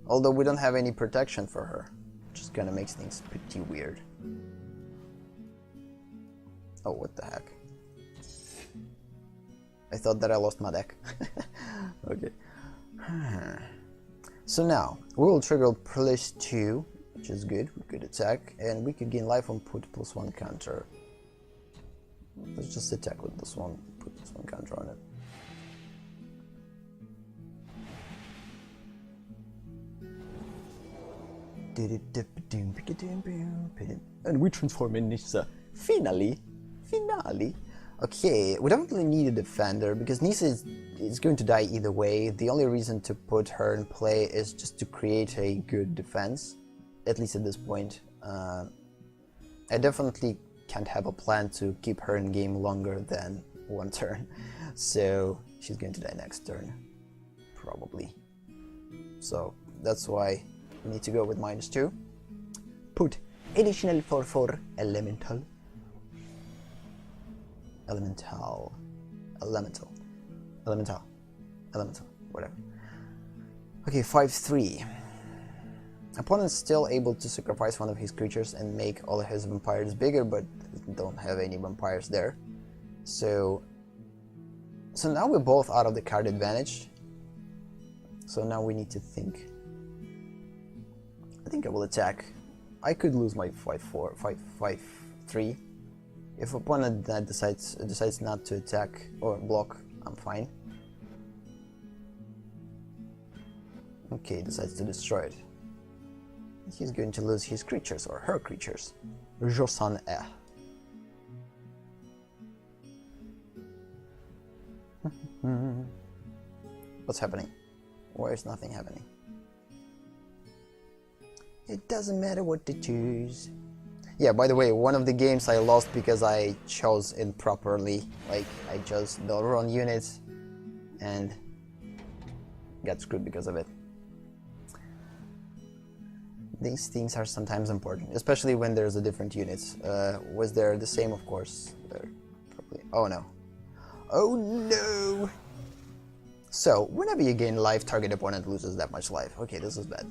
Although we don't have any protection for her, which just kind of makes things pretty weird. Oh, what the heck. I thought that I lost my deck. Okay. So now, we will trigger +2, which is good, good attack, and we could gain life on put +1 counter. Let's just attack with this one, put +1 counter on it. And we transform in Nisa. Finally! Okay, we don't really need a defender because Nisa is going to die either way. The only reason to put her in play is just to create a good defense, at least at this point. I definitely can't have a plan to keep her in game longer than one turn, so she's going to die next turn, probably. So that's why we need to go with -2. Put additional 4/4 elemental, whatever. Okay, 5/3. Opponent's still able to sacrifice one of his creatures and make all of his vampires bigger, but don't have any vampires there. So now we're both out of the card advantage. So now we need to think. I think I will attack. I could lose my 5/3. If opponent decides not to attack or block, I'm fine. Okay, decides to destroy it. He's going to lose his creatures or her creatures. Josan E. What's happening? Why is nothing happening? It doesn't matter what to choose. Yeah, by the way, one of the games I lost because I chose improperly. Like, I chose the wrong units and got screwed because of it. These things are sometimes important, especially when there's a different units. Was there the same? Of course. Probably. Oh no. Oh no! So, whenever you gain life, target opponent loses that much life. Okay, this is bad.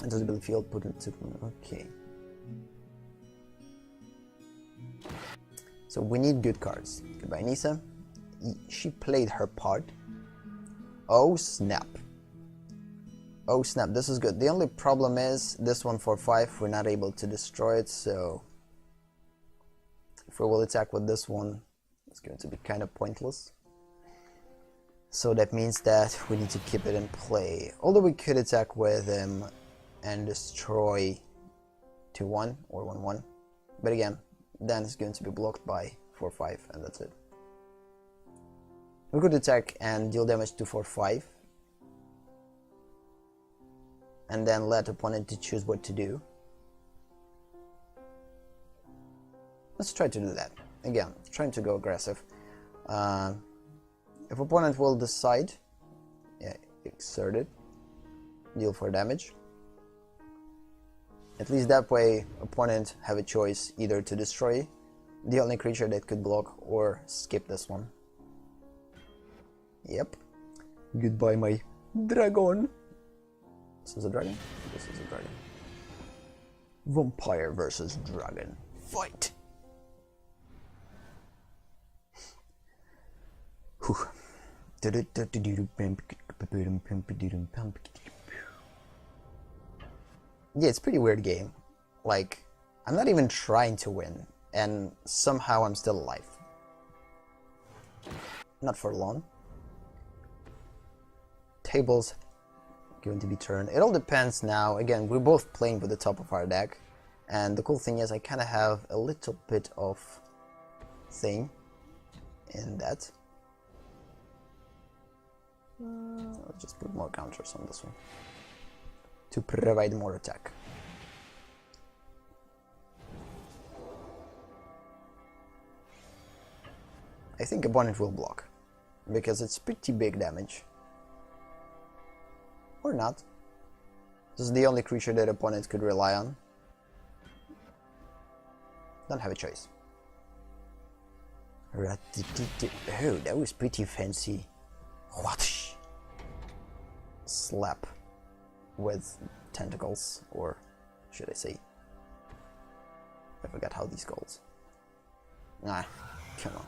Invisibility field, put it to... Okay. So we need good cards. Goodbye, Nisa. She played her part. Oh snap. Oh snap, this is good. The only problem is, this one for 5, we're not able to destroy it, so... If we will attack with this one, it's going to be kind of pointless. So that means that we need to keep it in play. Although we could attack with him and destroy 2/1 or 1/1. But again, then it's going to be blocked by 4/5, and that's it. We could attack and deal damage to 4/5. And then let opponent to choose what to do. Let's try to do that. Again, trying to go aggressive. If opponent will decide, yeah, exert it, deal 4 damage. At least that way, opponent have a choice either to destroy the only creature that could block or skip this one. Yep. Goodbye, my dragon. This is a dragon? This is a dragon. Vampire versus dragon. Fight! Whew. Yeah, it's a pretty weird game. Like, I'm not even trying to win, and somehow I'm still alive. Not for long. Tables going to be turned. It all depends now. Again, we're both playing with the top of our deck, and the cool thing is I kind of have a little bit of thing in that. I'll just put more counters on this one to provide more attack. I think opponent will block because it's pretty big damage. Or not. This is the only creature that opponents could rely on. Don't have a choice. Oh, that was pretty fancy. Whoosh. Slap with tentacles, or should I say? I forgot how these goes. Nah, come on.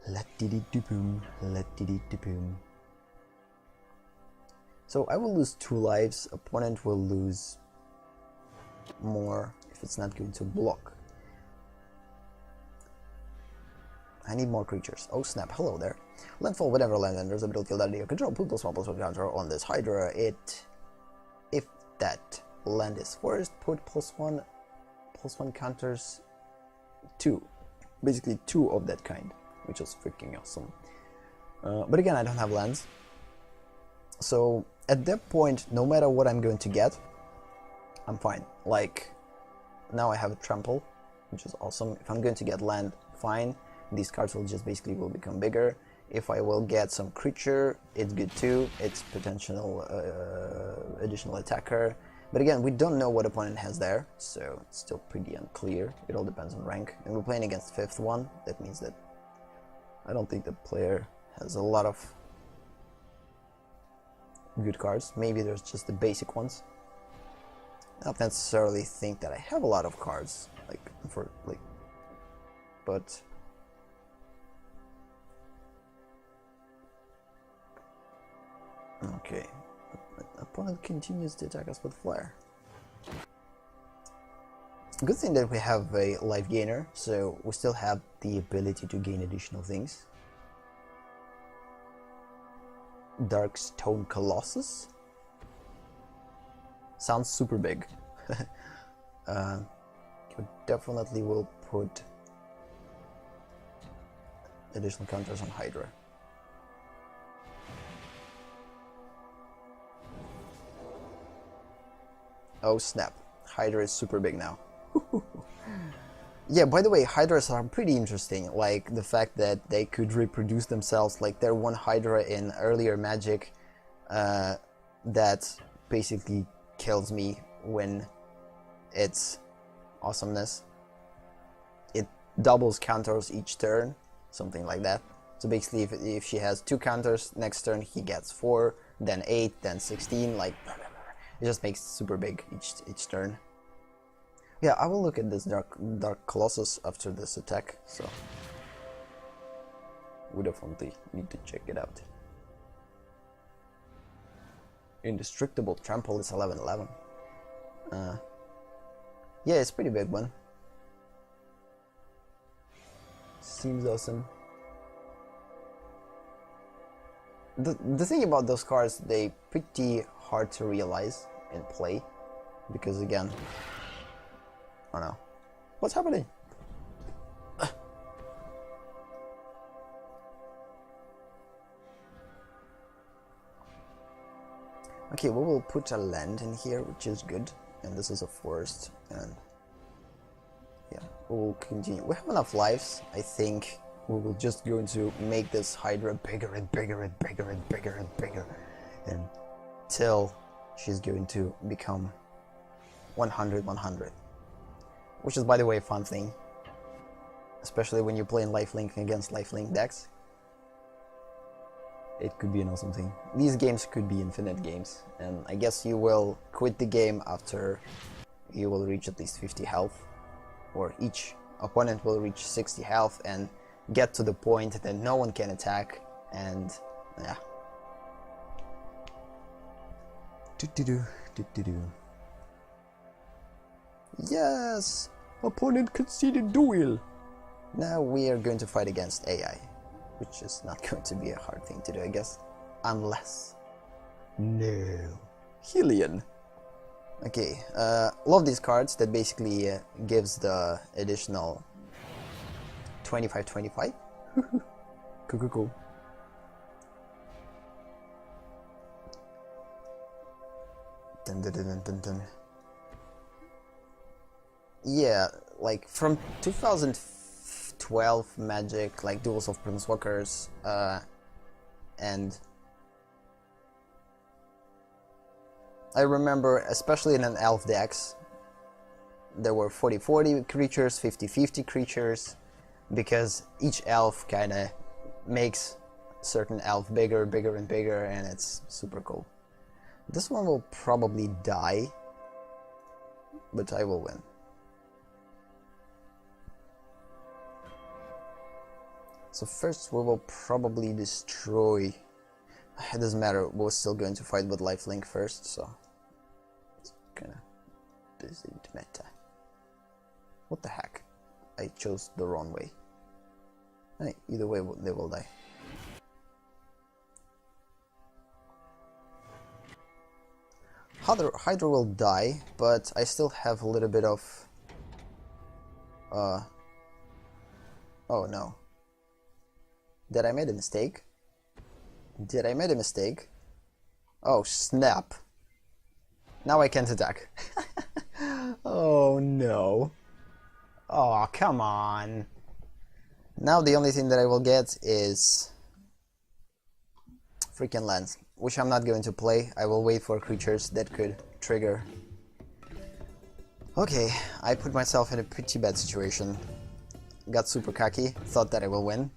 Let-diddy-doo-boom, let-diddy-doo-boom. So I will lose 2 lives, opponent will lose more if it's not going to block. I need more creatures. Oh snap, hello there. Landfall whenever land enters a battlefield under your control, put +1/+1 counter on this Hydra. If that land is forced, put +1/+1 counters 2. Basically 2 of that kind, which is freaking awesome. But again, I don't have lands. So at that point, no matter what I'm going to get, I'm fine. Like, now I have a trample, which is awesome. If I'm going to get land, fine. These cards will just basically will become bigger. If I will get some creature, it's good too. It's potential additional attacker. But again, we don't know what opponent has there, so it's still pretty unclear. It all depends on rank. And we're playing against 5th one. That means that I don't think the player has a lot of good cards. Maybe there's just the basic ones. I don't necessarily think that I have a lot of cards, but okay. Opponent continues to attack us with Flare. Good thing that we have a life gainer, so we still have the ability to gain additional things. Darkstone Colossus sounds super big. You definitely will put additional counters on Hydra. Oh snap, Hydra is super big now. Yeah, by the way, Hydras are pretty interesting, like the fact that they could reproduce themselves. Like, there one Hydra in earlier Magic that basically kills me when it's awesomeness. It doubles counters each turn, something like that. So basically, if she has 2 counters, next turn he gets 4, then 8, then 16, like, it just makes super big each turn. Yeah, I will look at this Dark Colossus after this attack, so we definitely need to check it out. Indestructible Trample is 11/11. Yeah, it's a pretty big one. Seems awesome. The thing about those cards, they pretty hard to realize and play, because again, I don't know. What's happening? Okay, we will put a land in here, which is good. And this is a forest. And yeah, we will continue. We have enough lives. I think we will just going to make this Hydra bigger and bigger and bigger and bigger and bigger until she's going to become 100/100. Which is, by the way, a fun thing, especially when you're playing lifelink against lifelink decks. It could be an awesome thing. These games could be infinite games, and I guess you will quit the game after you will reach at least 50 health, or each opponent will reach 60 health and get to the point that no one can attack, and yeah. Do-do-do, do-do-do. Yes! Opponent conceded duel! Now we are going to fight against AI, which is not going to be a hard thing to do, I guess. Unless... No. Hillian. Okay, love these cards that basically gives the additional 25-25. Cool. Dun. Yeah, like from 2012 Magic, like Duels of Planeswalkers, and I remember, especially in an elf decks, there were 40-40 creatures, 50-50 creatures, because each elf kind of makes certain elf bigger and bigger, and it's super cool. This one will probably die, but I will win. So first we will probably destroy... It doesn't matter, we're still going to fight with lifelink first, so... It's kinda... doesn't matter. What the heck? I chose the wrong way. Hey, either way they will die. Hydra will die, but I still have a little bit of... Oh no. Did I make a mistake? Did I make a mistake? Oh snap. Now I can't attack. Oh no. Oh, come on. Now the only thing that I will get is freaking lands, which I'm not going to play. I will wait for creatures that could trigger. Okay, I put myself in a pretty bad situation. Got super cocky, thought that I will win.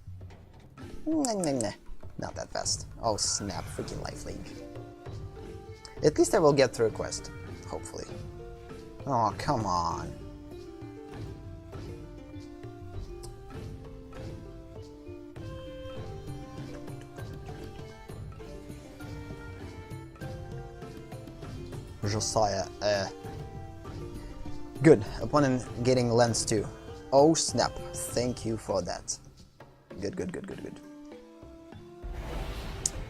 Not that fast. Oh snap, freaking lifelink. At least I will get through a quest, hopefully. Oh, come on. Josiah, good. Opponent getting lens too. Oh snap. Thank you for that. Good.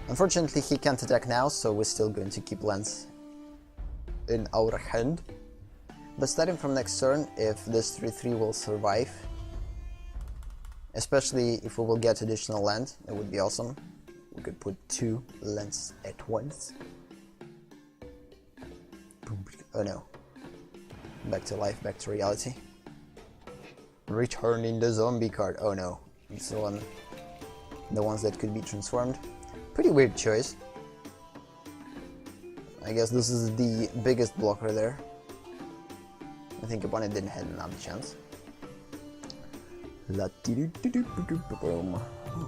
Unfortunately, he can't attack now, so we're still going to keep lens in our hand. But starting from next turn, if this 3/3 will survive, especially if we will get additional land, that would be awesome. We could put 2 lands at once. Oh no. Back to life, back to reality. Returning the zombie card. Oh no. It's the ones that could be transformed. Pretty weird choice. I guess this is the biggest blocker there. I think opponent didn't have another chance.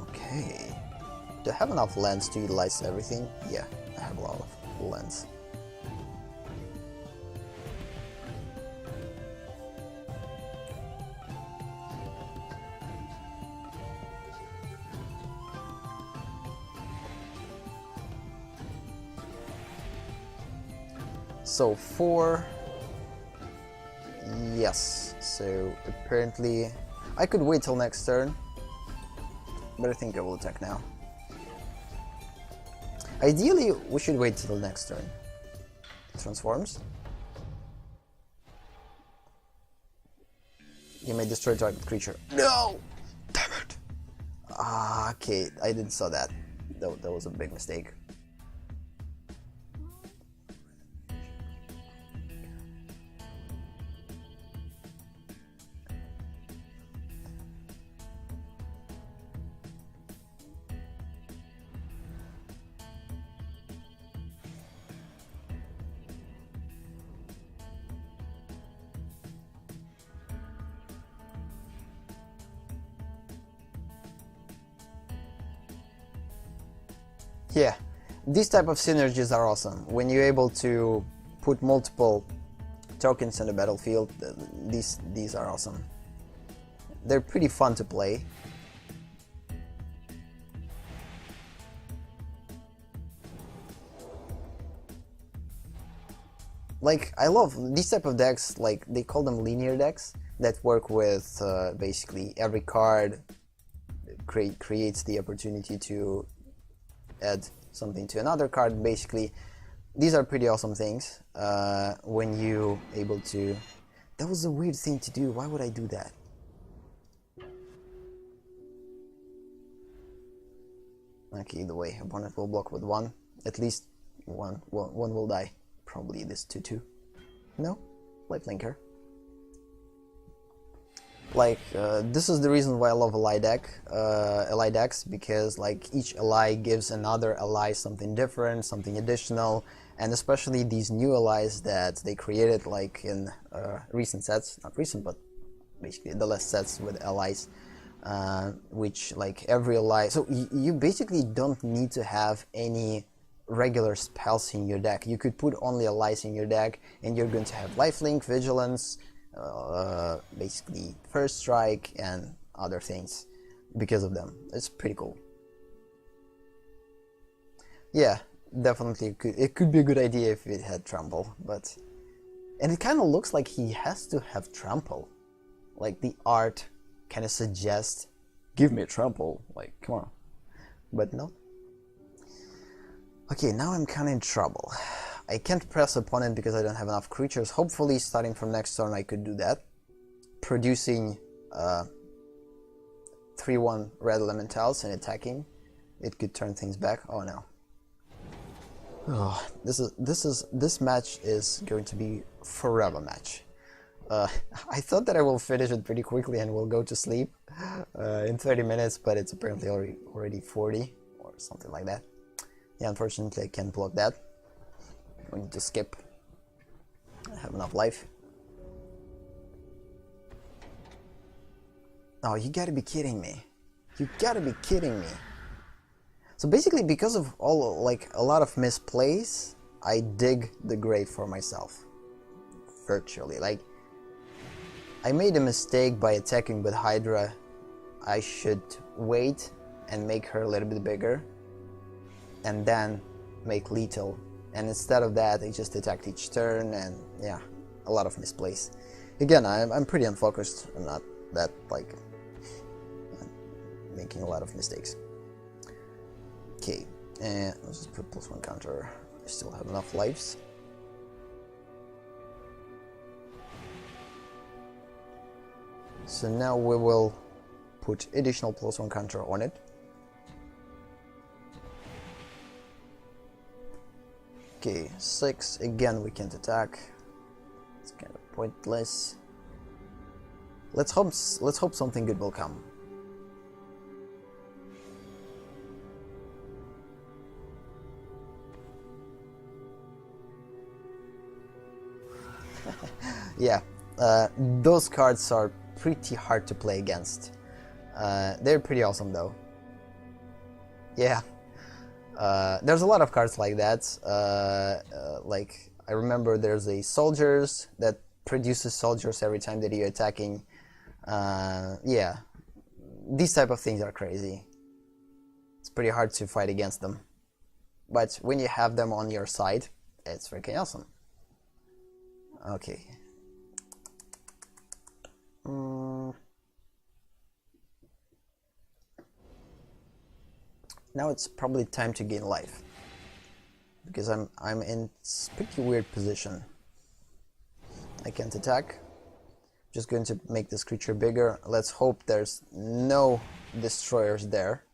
Okay. Do I have enough lands to utilize everything? Yeah, I have a lot of lands. So 4, yes, so apparently I could wait till next turn, but I think I will attack now. Ideally, we should wait till next turn. Transforms. You may destroy target creature. No! Damn it! Ah, okay, I didn't saw that. That was a big mistake. Yeah, these type of synergies are awesome. When you're able to put multiple tokens on the battlefield, these are awesome. They're pretty fun to play. like, I love these type of decks, like, they call them linear decks, that work with basically every card creates the opportunity to add something to another card. Basically, these are pretty awesome things when you able to... That was a weird thing to do. Why would I do that? Okay, either way, opponent will block with one. At least one will die. Probably this 2/2. No? Lifelinker. Like, this is the reason why I love ally decks, because like each ally gives another ally something different, something additional, and especially these new allies that they created like in recent sets, not recent, but basically the last sets with allies, which like every ally, so you basically don't need to have any regular spells in your deck. You could put only allies in your deck and you're going to have lifelink, vigilance, basically first strike and other things because of them. It's pretty cool. Yeah, definitely it could be a good idea if it had trample, but... And it kind of looks like he has to have trample. Like the art kind of suggests, give me a trample, like come on. But no. Okay, now I'm kind of in trouble. I can't press opponent because I don't have enough creatures. Hopefully, starting from next turn, I could do that. Producing 3/1 red elementals and attacking, it could turn things back. Oh no! Oh, this match is going to be forever match. I thought that I will finish it pretty quickly and we'll go to sleep in 30 minutes, but it's apparently already 40 or something like that. Yeah, unfortunately, I can't block that. We need to skip. I have enough life. Oh, you gotta be kidding me. You gotta be kidding me. So basically, because of all, like, a lot of misplays, I dig the grave for myself. Virtually. Like, I made a mistake by attacking with Hydra. I should wait and make her a little bit bigger. And then make lethal. And instead of that, I just attacked each turn, and yeah, a lot of misplays. Again, I'm pretty unfocused. I'm not that, like, making a lot of mistakes. Okay, and let's just put +1 counter. I still have enough lives. So now we will put additional +1 counter on it. Okay, 6, again we can't attack. It's kind of pointless. Let's hope something good will come. Yeah, those cards are pretty hard to play against. They're pretty awesome though. Yeah. There's a lot of cards like that. Like, I remember there's a soldiers that produces soldiers every time that you're attacking. Yeah, these type of things are crazy. It's pretty hard to fight against them. But when you have them on your side, it's freaking awesome. Okay. Now it's probably time to gain life, because I'm in a pretty weird position. I can't attack. Just going to make this creature bigger. Let's hope there's no destroyers there.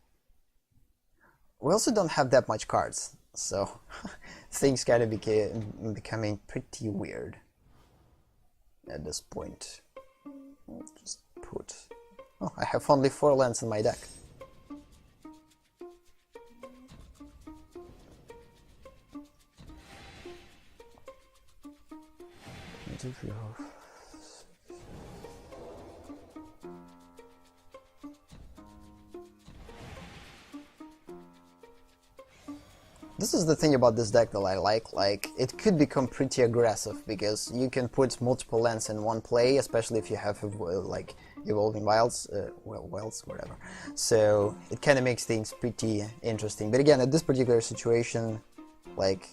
We also don't have that much cards, so things kind of becoming pretty weird at this point. Let's just put... Oh, I have only 4 lands in my deck. This is the thing about this deck that I like it could become pretty aggressive because you can put multiple lands in one play, especially if you have like evolving wilds, wilds, whatever. So it kind of makes things pretty interesting. But again, at this particular situation, like,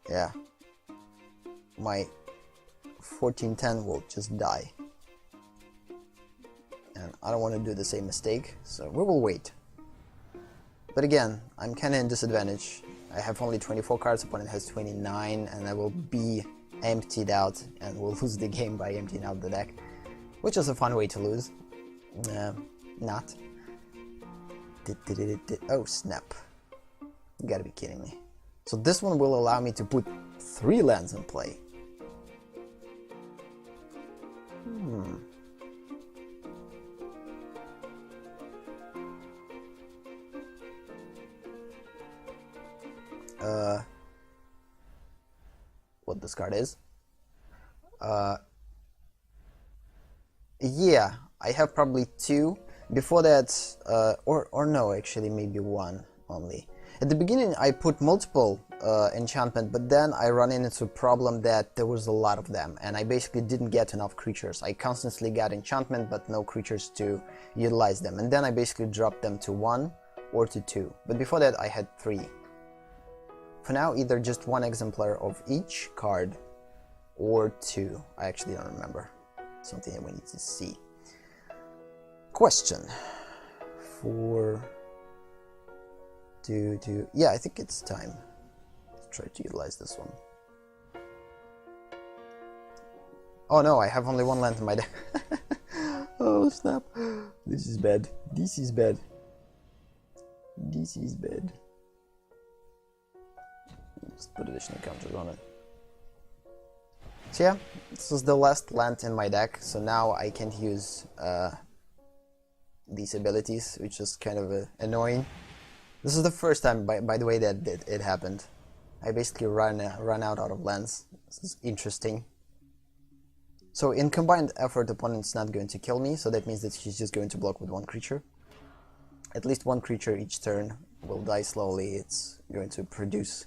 yeah, my 1410 will just die. And I don't want to do the same mistake, so we will wait. But again, I'm kinda in disadvantage. I have only 24 cards, opponent has 29, and I will be emptied out and will lose the game by emptying out the deck. Which is a fun way to lose. Not. Oh snap. You gotta be kidding me. So this one will allow me to put 3 lands in play. What this card is? Yeah, I have probably 2. Before that, or no, actually maybe 1 only. At the beginning I put multiple enchantment, but then I run into a problem that there was a lot of them, and I basically didn't get enough creatures. I constantly got enchantment, but no creatures to utilize them, and then I basically dropped them to 1 or to 2. But before that I had 3. For now, either just 1 exemplar of each card, or 2. I actually don't remember. Something that we need to see. Question. 4... Yeah, I think it's time to try to utilize this one. Oh no, I have only 1 land in my deck. Oh snap. This is bad. This is bad. This is bad. Just put additional counters on it. So yeah, this is the last land in my deck, so now I can't use these abilities, which is kind of annoying. This is the first time, by the way, that it happened. I basically run out of lands. This is interesting. So in combined effort, opponent's not going to kill me, so that means that he's just going to block with 1 creature. At least 1 creature each turn will die slowly. It's going to produce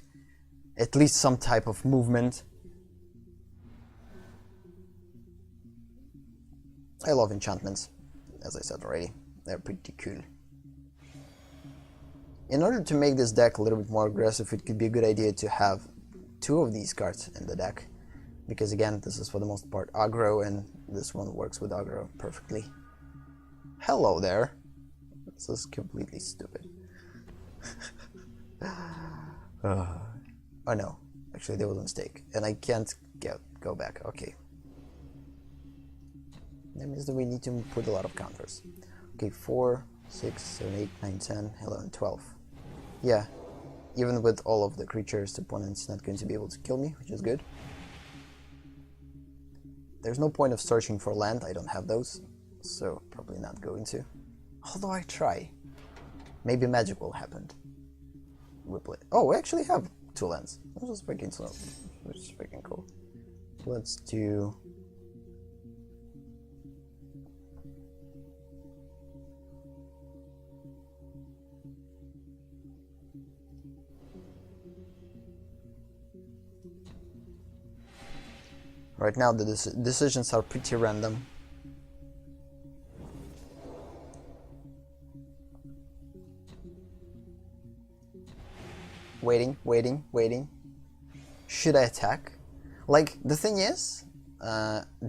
at least some type of movement. I love enchantments, as I said already. They're pretty cool. In order to make this deck a little bit more aggressive, it could be a good idea to have 2 of these cards in the deck. Because again, this is for the most part aggro, and this one works with aggro perfectly. Hello there. This is completely stupid. Oh no, actually there was a mistake, and I can't go back. Okay. That means that we need to put a lot of counters. Okay, 4, 6, 7, 8, 9, 10, 11, 12. Yeah, even with all of the creatures, the opponent's not going to be able to kill me, which is good. There's no point of searching for land, I don't have those, so probably not going to. Although I try. Maybe magic will happen. Oh, we actually have 2 lands. Which is freaking slow. Which is freaking cool. Let's do... Right now the decisions are pretty random. Waiting. Should I attack? Like, the thing is,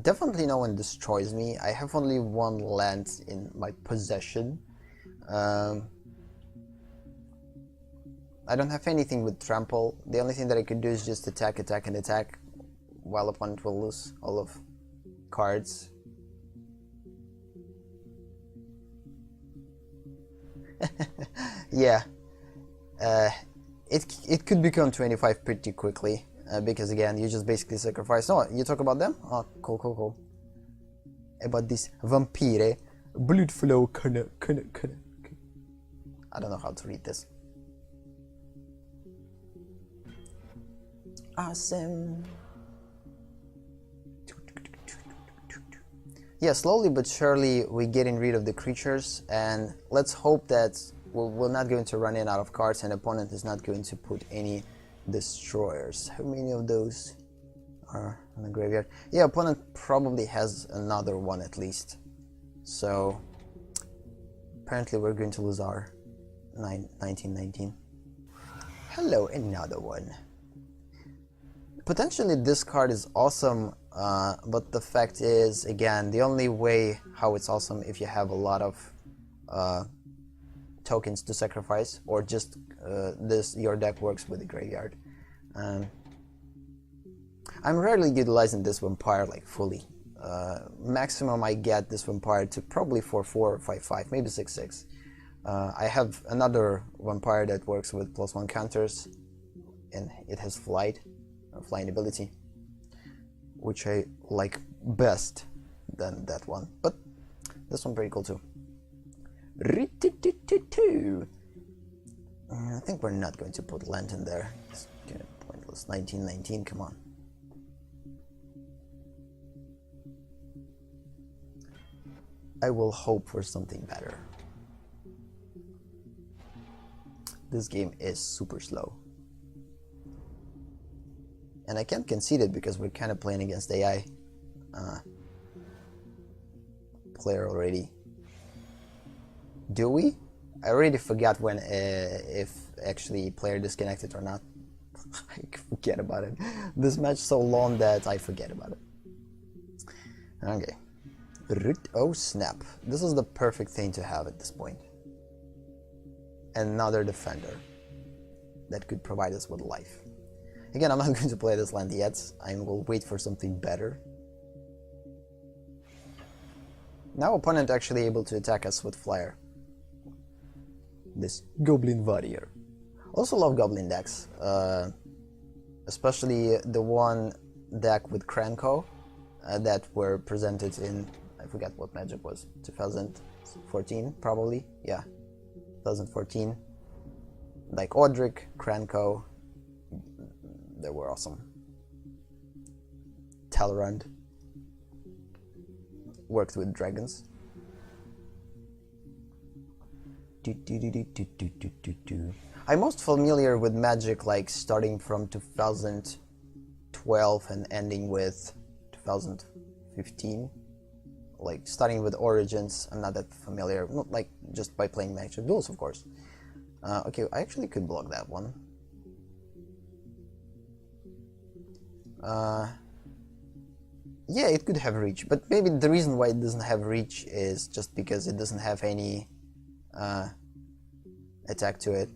definitely no one destroys me. I have only 1 land in my possession. I don't have anything with trample. The only thing that I could do is just attack, while opponent will lose all of cards. Yeah. It could become 25 pretty quickly, because again, you just basically sacrifice... Oh, you talk about them? Oh, cool. About this vampire, blood flow, I don't know how to read this. Awesome. Yeah, slowly but surely we're getting rid of the creatures, and let's hope that we're not going to run out of cards and opponent is not going to put any destroyers. How many of those are in the graveyard? Yeah, opponent probably has another one at least. So apparently we're going to lose our 1919. Hello, another one. Potentially this card is awesome, but the fact is, again, the only way how it's awesome if you have a lot of tokens to sacrifice, or just your deck works with the graveyard. I'm rarely utilizing this vampire like fully. Maximum I get this vampire to probably 4/4 or 5/5, maybe 6/6. I have another vampire that works with +1 counters, and it has flying ability, which I like best than that one. But this one pretty cool too. I think we're not going to put land in there. It's kind of pointless. 1919, come on. I will hope for something better. This game is super slow. And I can't concede it because we're kind of playing against AI player already. Do we? I already forgot when if actually player disconnected or not. I forget about it. This match so long that I forget about it. Okay. Oh snap. This is the perfect thing to have at this point. Another defender that could provide us with life. Again, I'm not going to play this land yet. I will wait for something better. Now opponent actually able to attack us with flyer. This Goblin Warrior. Also love Goblin decks. Especially the one deck with Kranko that were presented in, I forget what Magic was, 2014 probably, yeah, 2014. Like Odric, Kranko, they were awesome. Talrand worked with dragons. I'm most familiar with Magic like starting from 2012 and ending with 2015. Like starting with Origins, I'm not that familiar, not like just by playing Magic Duels, of course. Okay, I actually could block that one. Yeah, it could have reach, but maybe the reason why it doesn't have reach is just because it doesn't have any attack to it,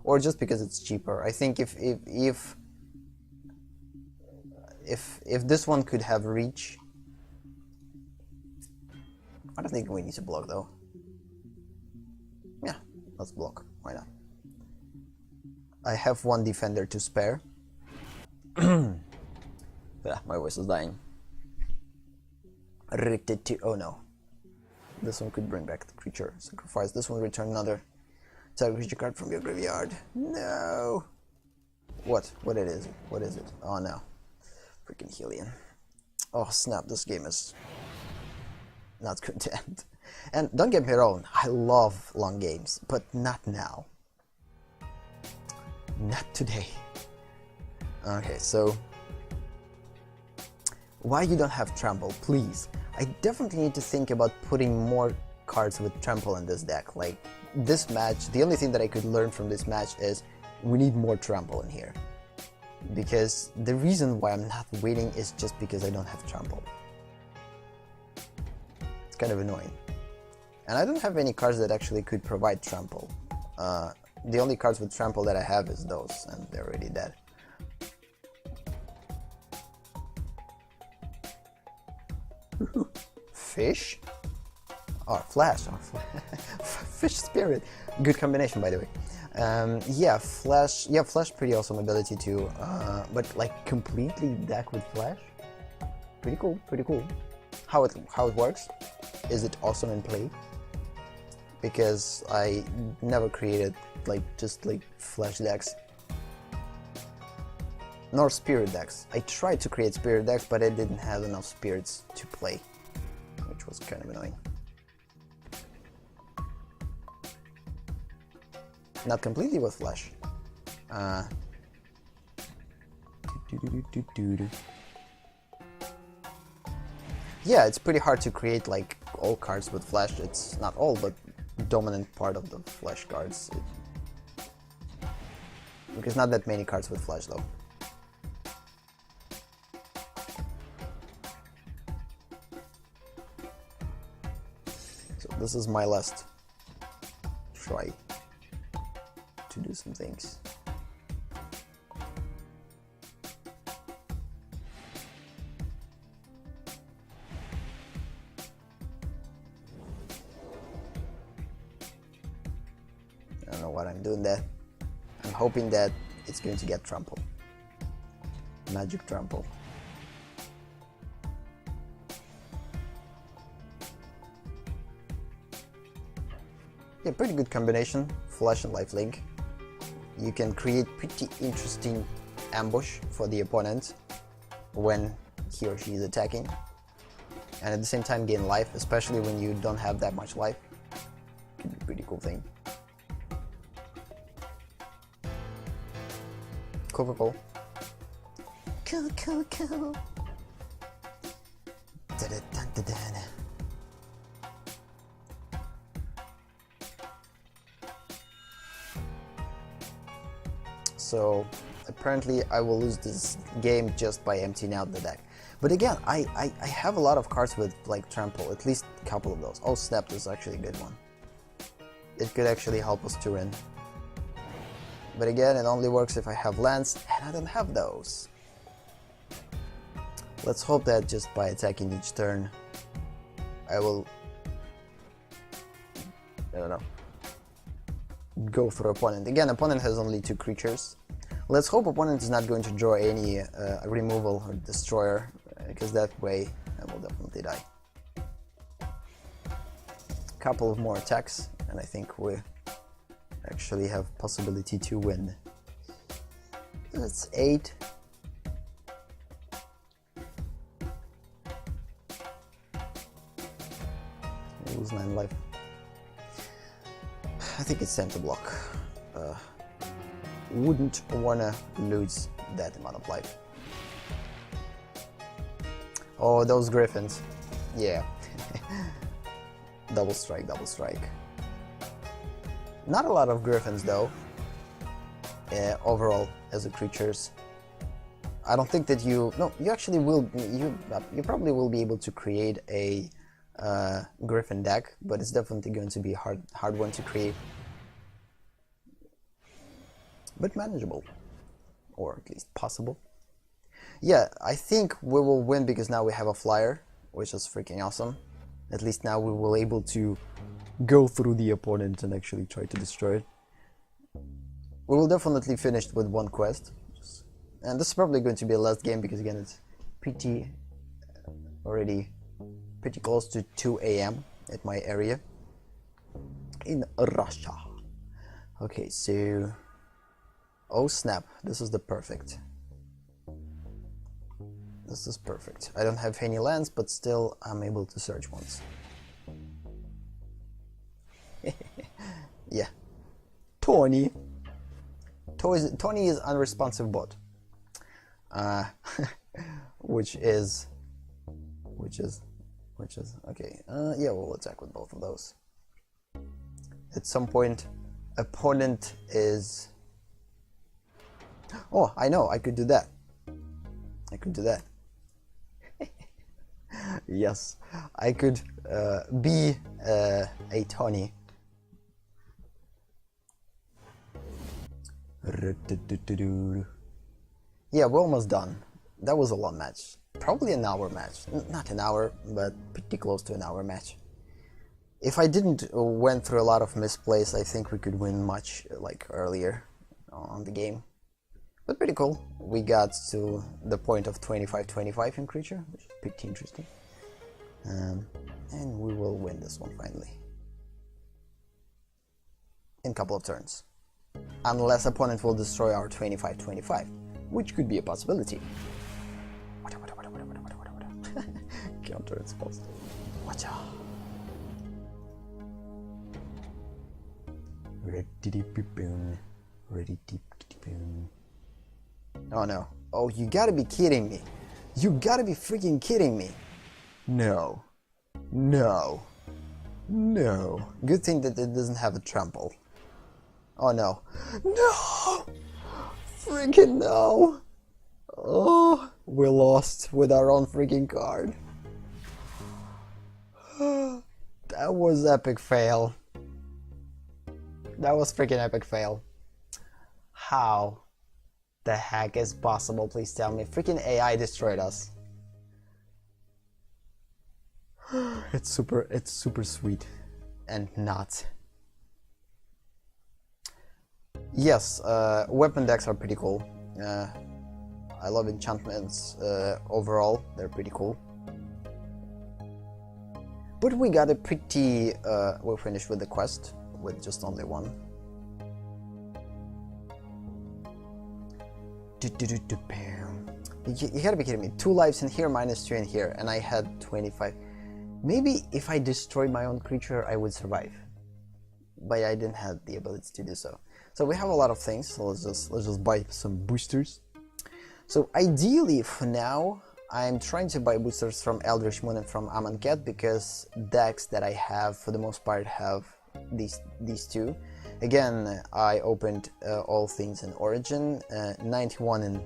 or just because it's cheaper. I think if this one could have reach, I don't think we need to block though. Yeah, let's block. Why not? I have one defender to spare. Yeah, my voice is dying. Oh no. This one could bring back the creature. Sacrifice this one, return another target creature card from your graveyard. No! What? What it is? What is it? Oh no. Freaking Helion. Oh snap, this game is not going to end. And don't get me wrong, I love long games, but not now. Not today. Okay, so why you don't have trample, please? I definitely need to think about putting more cards with trample in this deck. Like this match, the only thing that I could learn from this match is we need more trample in here. Because the reason why I'm not winning is just because I don't have trample. It's kind of annoying. And I don't have any cards that actually could provide trample. The only cards with trample that I have is those, and they're already dead. Fish? Oh, Flash. Oh, Fish Spirit. Good combination, by the way. Yeah, Flash. Yeah, Flash, pretty awesome ability too. But like completely deck with Flash. Pretty cool. Pretty cool. How it works? Is it awesome in play? Because I never created just Flash decks. Nor Spirit decks. I tried to create Spirit decks, but I didn't have enough spirits to play, which was kind of annoying. Not completely with Flash. Yeah, it's pretty hard to create like all cards with Flash. It's not all, but dominant part of the Flash cards. Because not that many cards with Flash though. So this is my last try to do some things. I don't know what I'm doing there. I'm hoping that it's going to get trample. Magic trample. Yeah, pretty good combination, flash and lifelink. You can create pretty interesting ambush for the opponent when he or she is attacking, and at the same time gain life, especially when you don't have that much life. Could be a pretty cool thing. Cool, cool, cool. Cool, cool, cool. Da-da-da-da-da. So apparently I will lose this game just by emptying out the deck. But again, I have a lot of cards with like trample, at least a couple of those. Oh snap, this is actually a good one. It could actually help us to win. But again, it only works if I have lands, and I don't have those. Let's hope that just by attacking each turn, I will, I don't know, go for opponent. Again, opponent has only 2 creatures. Let's hope opponent is not going to draw any removal or destroyer, because that way I will definitely die. Couple of more attacks, and I think we actually have possibility to win. That's 8. Lose 9 life. I think it's time to block. Wouldn't wanna lose that amount of life. Oh, those griffins. Yeah. Double strike, double strike. Not a lot of griffins though, overall as a creatures. I don't think that you actually will, you probably will be able to create a griffin deck, but it's definitely going to be a hard one to create. But manageable, or at least possible. Yeah, I think we will win because now we have a flyer, which is freaking awesome. At least now we will able to go through the opponent and actually try to destroy it. We will definitely finish with 1 quest, and this is probably going to be a last game because again it's already pretty close to 2 AM at my area in Russia. Okay, so oh snap, this is the perfect. This is perfect. I don't have any lands, but still I'm able to search once. Yeah. Tony is unresponsive bot. Which is okay. Yeah, we'll attack with both of those. At some point, opponent is. Oh, I know. I could do that. I could do that. Yes, I could be a Tony. Yeah, we're almost done. That was a long match. Probably an hour match. Not an hour, but pretty close to an hour match. If I didn't went through a lot of misplays, I think we could win much like earlier on the game. But pretty cool. We got to the point of 25-25 in creature, which is pretty interesting. And we will win this one finally. In a couple of turns. Unless opponent will destroy our 25-25, which could be a possibility. Counter exposed. Watch out. Oh no. Oh, you gotta be kidding me. You gotta be freaking kidding me. No. No. No. Good thing that it doesn't have a trample. Oh no. No! Freaking no! Oh, we lost with our own freaking card. That was epic fail. That was freaking epic fail. How the heck is possible? Please tell me. Freaking AI destroyed us. It's super sweet and not. Yes, weapon decks are pretty cool. I love enchantments overall, they're pretty cool. But we got a pretty... we're finished with the quest with just only one. You gotta be kidding me. 2 lives in here, -2 in here, and I had 25. Maybe if I destroyed my own creature, I would survive. But I didn't have the ability to do so. So we have a lot of things, so let's just buy some boosters. So ideally, for now, I'm trying to buy boosters from Eldritch Moon and from Amonkhet, because decks that I have, for the most part, have these two. Again, I opened all things in Origin, 91 in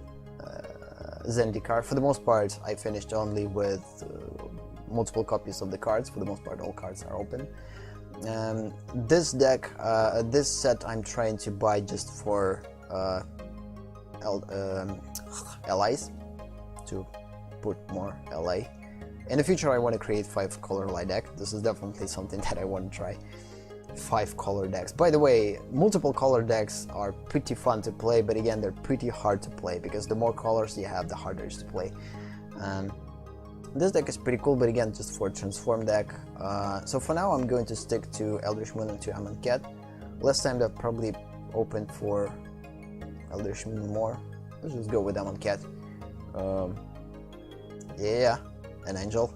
Zendikar. For the most part, I finished only with multiple copies of the cards. For the most part, all cards are open. This deck, this set, I'm trying to buy just for allies, to put more LA. In the future, I want to create 5 color light deck. This is definitely something that I want to try. 5 color decks. By the way, multiple color decks are pretty fun to play, but again, they're pretty hard to play because the more colors you have, the harder it is to play. This deck is pretty cool, but again, just for a transform deck. So for now, I'm going to stick to Eldritch Moon and to Amonkhet. Last time that probably opened for Eldritch Moon more. Let's just go with Amonkhet. Yeah, an angel.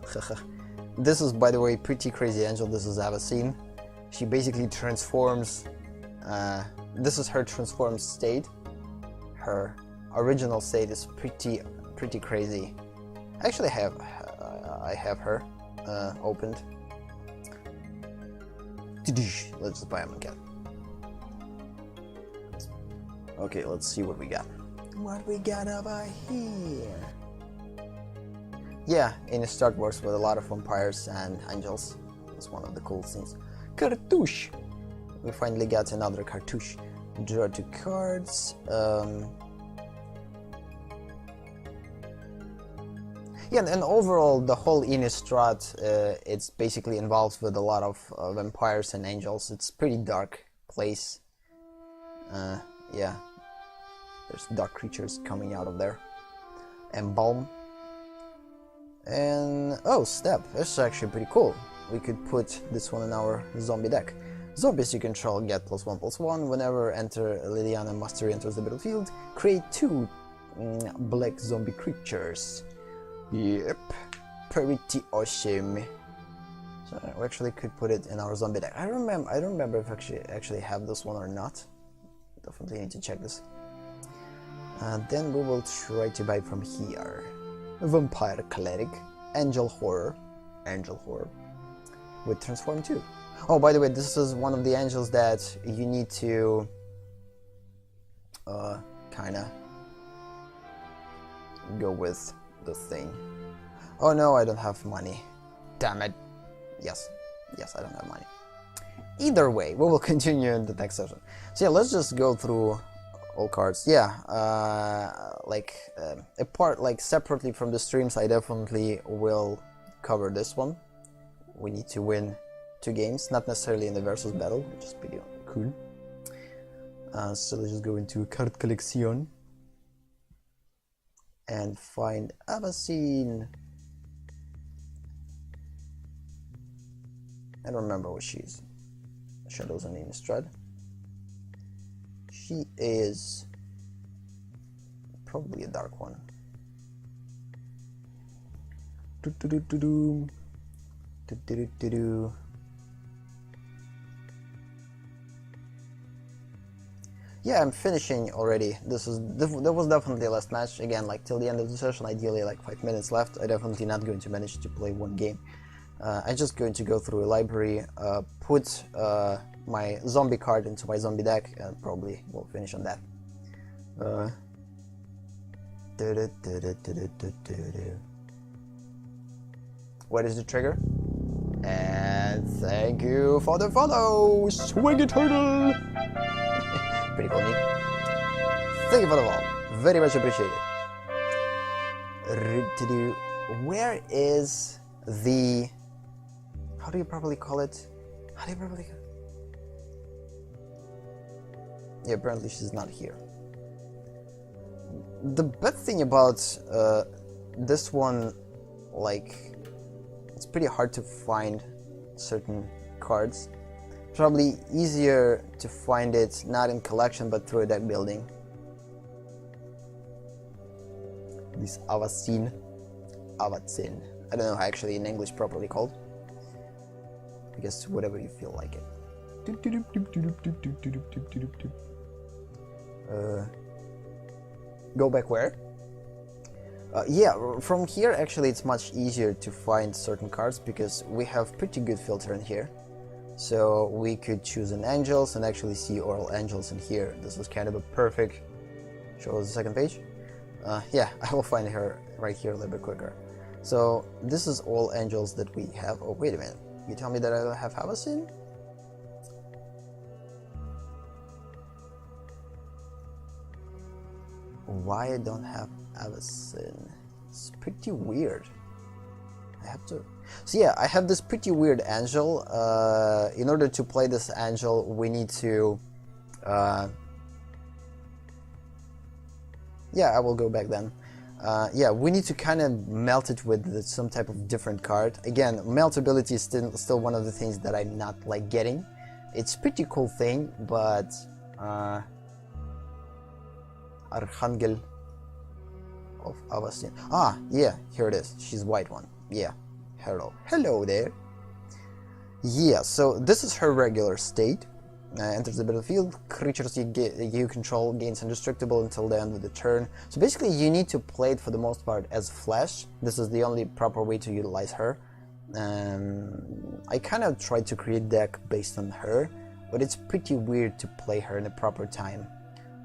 This is, by the way, pretty crazy angel. This is Avacyn. She basically transforms. This is her transformed state. Her original state is pretty crazy. Actually, I have her opened. Let's just buy Amonkhet. Okay, let's see what we got. What we got over here? Yeah, in Star Wars with a lot of vampires and angels. That's one of the cool things. Cartouche! We finally got another cartouche. Draw 2 cards. Yeah, and overall, the whole Innistrad, it's basically involved with a lot of vampires and angels. It's pretty dark place. Yeah, there's dark creatures coming out of there. Embalm. And oh, Step. This is actually pretty cool. We could put this one in our zombie deck. Zombies you control get +1/+1 whenever Liliana Mastery enters the battlefield. Create 2 black zombie creatures. Yep, pretty awesome. So we actually could put it in our zombie deck. I don't remember if I actually have this one or not. Definitely need to check this. Then we will try to buy from here. Vampire Cleric, Angel Horror, with Transform 2. Oh, by the way, this is one of the angels that you need to kinda go with the thing. Oh no, I don't have money. Damn it. Yes, I don't have money. Either way, we will continue in the next session. So yeah, let's just go through all cards. Yeah, apart, separately from the streams, I definitely will cover this one. We need to win 2 games, not necessarily in the versus battle, which is pretty cool. So let's just go into card collection and find Avacyn. I don't remember what she is. Shadows on Innistrad. She is probably a dark one. Yeah, I'm finishing already. That was definitely the last match. Again, till the end of the session, ideally 5 minutes left. I'm definitely not going to manage to play 1 game. I'm just going to go through a library, put my zombie card into my zombie deck, and probably we'll finish on that. What is the trigger? And thank you for the follow, Swiggy Turtle! Pretty cool, neat. Thank you for the follow, very much appreciated. Where is the... how do you properly call it? Yeah, apparently she's not here. The bad thing about this one, like, it's pretty hard to find certain cards. Probably easier to find it not in collection but through a deck building. This Avacyn. I don't know how actually in English properly called. I guess whatever you feel like it. Go back where? Yeah, from here actually it's much easier to find certain cards because we have pretty good filter in here. So we could choose an Angels and actually see all Angels in here. This was kind of a perfect... Show us the second page. Yeah, I will find her right here a little bit quicker. So this is all Angels that we have. Oh, wait a minute. You tell me that I don't have Avacyn? Why I don't have Avacyn? It's pretty weird. I have to... So yeah, I have this pretty weird Angel. In order to play this Angel, we need to... Yeah, I will go back then. Yeah, we need to kind of melt it with some type of different card. Again, melt ability is still one of the things that I'm not like getting. It's a pretty cool thing, but Archangel of Avacyn. Ah, yeah, here it is. She's white one. Yeah, hello there. Yeah, so this is her regular state. Enters the battlefield, creatures you control gains indestructible until the end of the turn. So basically you need to play it for the most part as Flash. This is the only proper way to utilize her. I kind of tried to create a deck based on her, but it's pretty weird to play her in a proper time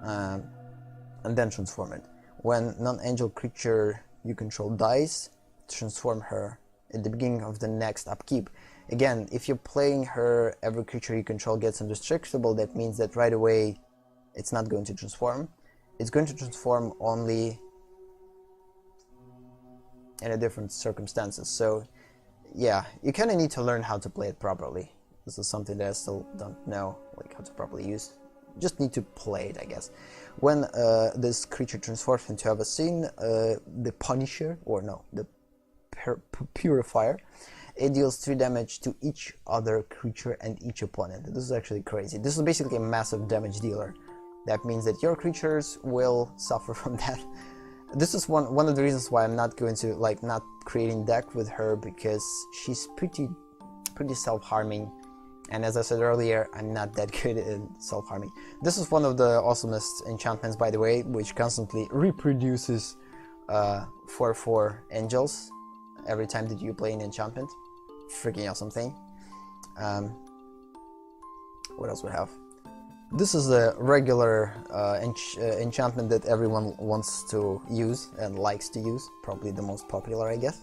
and then transform it. When non-angel creature you control dies, transform her at the beginning of the next upkeep. Again, if you're playing her, every creature you control gets indestructible. That means that right away it's not going to transform. It's going to transform only in a different circumstances. So yeah, you kind of need to learn how to play it properly. This is something that I still don't know, like how to properly use. Just need to play it, I guess. When this creature transforms into Avacyn, the Punisher, or no, the Purifier, it deals 3 damage to each other creature and each opponent. This is actually crazy. This is basically a massive damage dealer. That means that your creatures will suffer from that. This is one of the reasons why I'm not going to not creating deck with her, because she's pretty self-harming. And as I said earlier, I'm not that good at self-harming. This is one of the awesomest enchantments, by the way, which constantly reproduces 4/4 angels every time that you play an enchantment. Freaking awesome thing. What else we have? This is a regular enchantment that everyone wants to use and likes to use. Probably the most popular, I guess.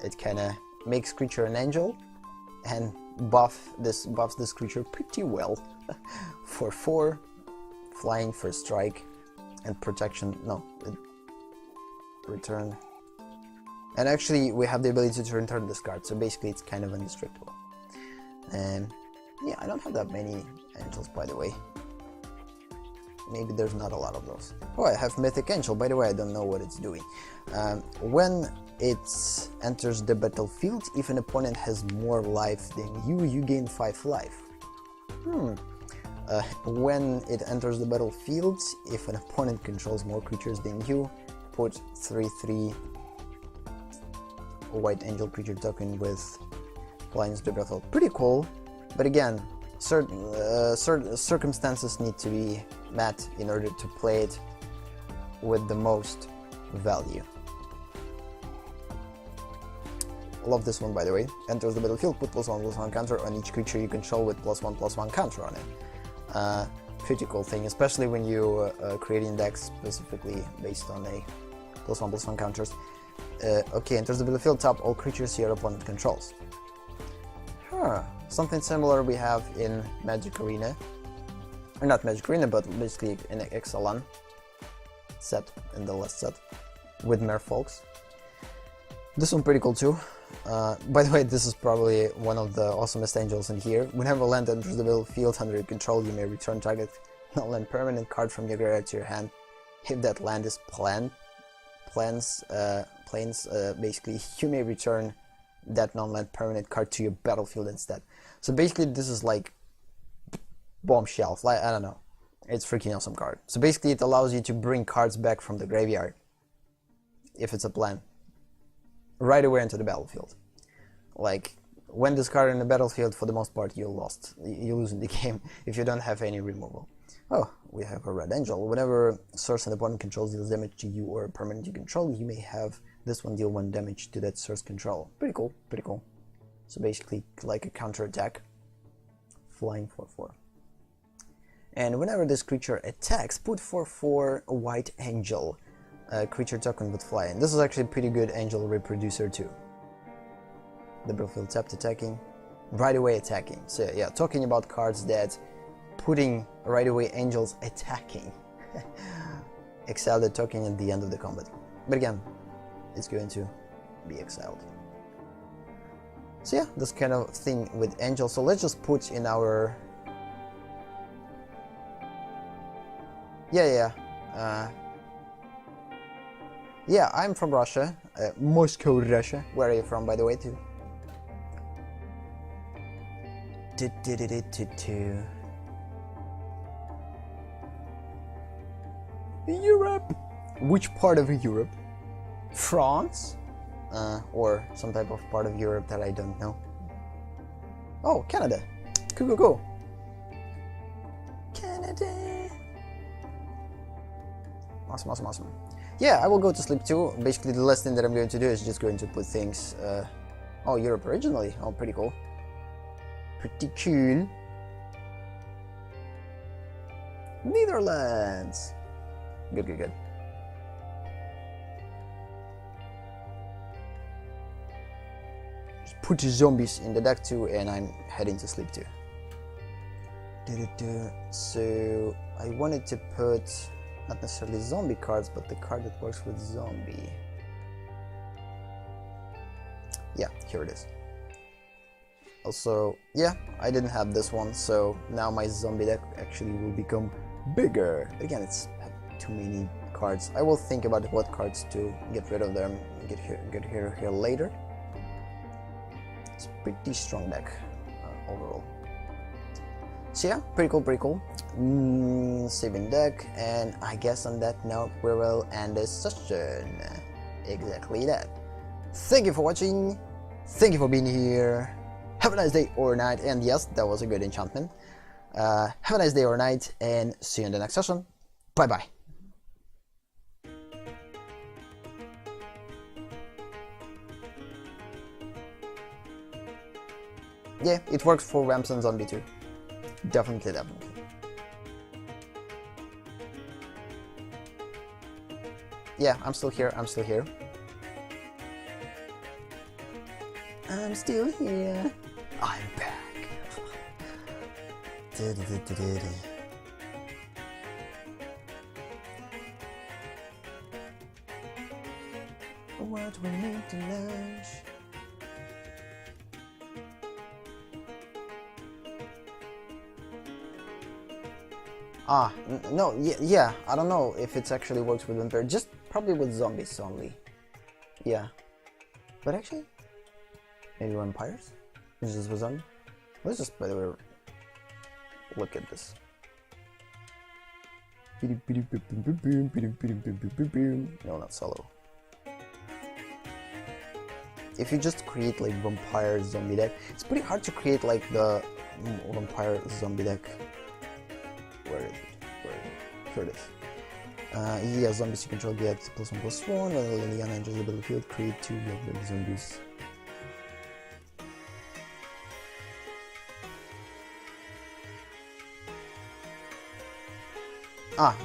It kind of makes creature an angel and buffs this creature pretty well. For 4, flying, first strike, and protection. No, return. And actually, we have the ability to return this card, so basically it's kind of indestructible. And yeah, I don't have that many angels, by the way. Maybe there's not a lot of those. Oh, I have Mythic Angel, by the way, I don't know what it's doing. When it enters the battlefield, if an opponent has more life than you gain 5 life. When it enters the battlefield, if an opponent controls more creatures than you, put 3/3 white angel creature token with lines to battle. Pretty cool, but again, certain circumstances need to be met in order to play it with the most value. Love this one, by the way. Enters the battlefield, put +1/+1 counter on each creature you control with +1/+1 counter on it. Pretty cool thing, especially when you creating decks specifically based on a +1/+1 counters. Okay, enters the battlefield, tap all creatures your opponent controls. Huh. Something similar we have in Magic Arena. Or not Magic Arena, but basically in Exalan set, in the last set, with Merfolks. This one pretty cool too. By the way, this is probably one of the awesomest angels in here. Whenever land enters the battlefield under your control, you may return target non-land permanent card from your graveyard to your hand. If that land is plains, basically, you may return that non-land permanent card to your battlefield instead. So basically, this is like bombshell. Like, I don't know. It's freaking awesome card. So basically, it allows you to bring cards back from the graveyard, if it's a plan, right away into the battlefield. Like, when this card in the battlefield, for the most part, you lose in the game if you don't have any removal. Oh, we have a red angel. Whenever source and opponent controls deals damage to you or a permanent you control, you may have this one deal 1 damage to that source control. Pretty cool, pretty cool. So basically, like a counter attack, flying 4/4. And whenever this creature attacks, put 4/4 white angel. Creature token would fly. And this is actually a pretty good angel reproducer too. The battlefield tapped attacking, right away attacking. So yeah, talking about cards that putting right away angels attacking. Exile the token at the end of the combat. But again, it's going to be exiled. So yeah, this kind of thing with angels. So let's just put in our... Yeah, I'm from Russia. Moscow, Russia. Where are you from, by the way, too? Europe. Which part of Europe? France? Or some type of part of Europe that I don't know. Oh, Canada. Cool. Canada. Awesome. Yeah, I will go to sleep too. Basically, the last thing that I'm going to do is just going to put things... Oh, Europe originally. Oh, pretty cool. Pretty cool. Netherlands. Good. Just put the zombies in the deck too, and I'm heading to sleep too. So, I wanted to put... not necessarily zombie cards, but the card that works with zombie. Yeah, here it is. Also, yeah, I didn't have this one, so now my zombie deck actually will become bigger. Again, it's too many cards. I will think about what cards to get rid of them, get here later. It's a pretty strong deck overall. So yeah, pretty cool. Saving deck, and I guess on that note we will end this session. Exactly that. Thank you for watching, thank you for being here, have a nice day or night, and yes, that was a good enchantment. Have a nice day or night, and see you in the next session. Bye bye. Yeah, it works for Ramps and Zombie too. Definitely. Yeah, I'm still here. I'm still here. I'm back. What we need to lunch? No, yeah, I don't know if it actually works with vampire, just probably with zombies only. Yeah. But actually, maybe vampires? Is this with zombie? Let's just, by the way, look at this. No, not solo. If you just create like vampire zombie deck, it's pretty hard to create like the vampire zombie deck. Where is it? Here it is. Yeah, zombies you control get +1/+1, and Liliana enters the battlefield, create 2 black zombies.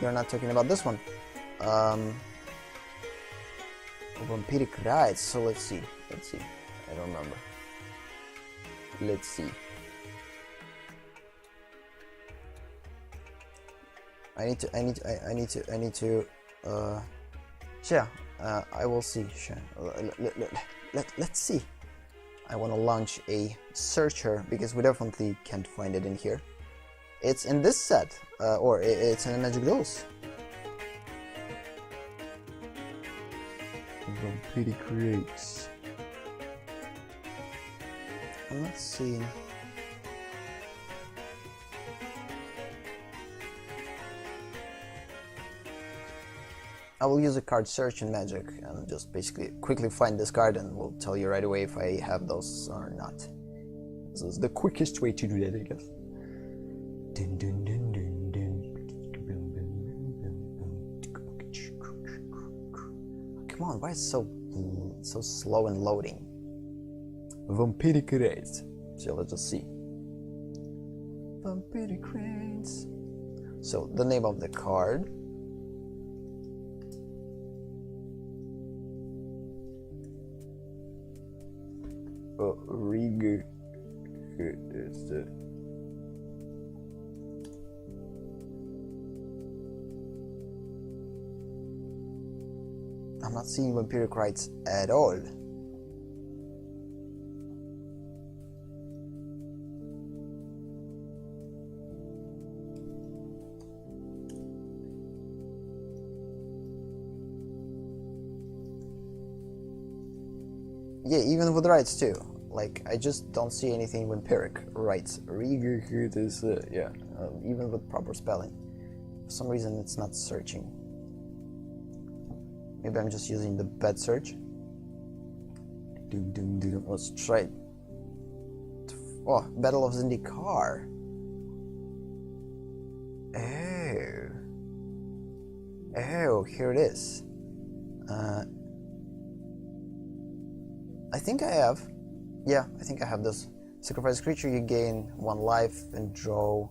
You're not talking about this one. Vampiric rights. So let's see. I don't remember. Let's see. I need to. Yeah. I will see. Sure. Let's see. I want to launch a searcher because we definitely can't find it in here. It's in this set, or it's in MTG Duels. Pretty creates. I'm not seeing. I will use a card search in Magic and just basically quickly find this card, and we'll tell you right away if I have those or not. This is the quickest way to do that, I guess. Dun, dun, dun, dun, dun. Come on, why is it so slow and loading? Vampiric Raids. So let's just see. Vampiric Raids. So the name of the card. Rig. I'm not seeing Vampiric Rights at all. Yeah, even with rights too. Like, I just don't see anything Vampiric rights. Even with proper spelling. For some reason it's not searching. Maybe I'm just using the bad search. Let's try it. Oh, Battle of Zendikar. Oh, here it is. I think I have. Yeah, I think I have this. Sacrifice a creature, you gain 1 life and draw.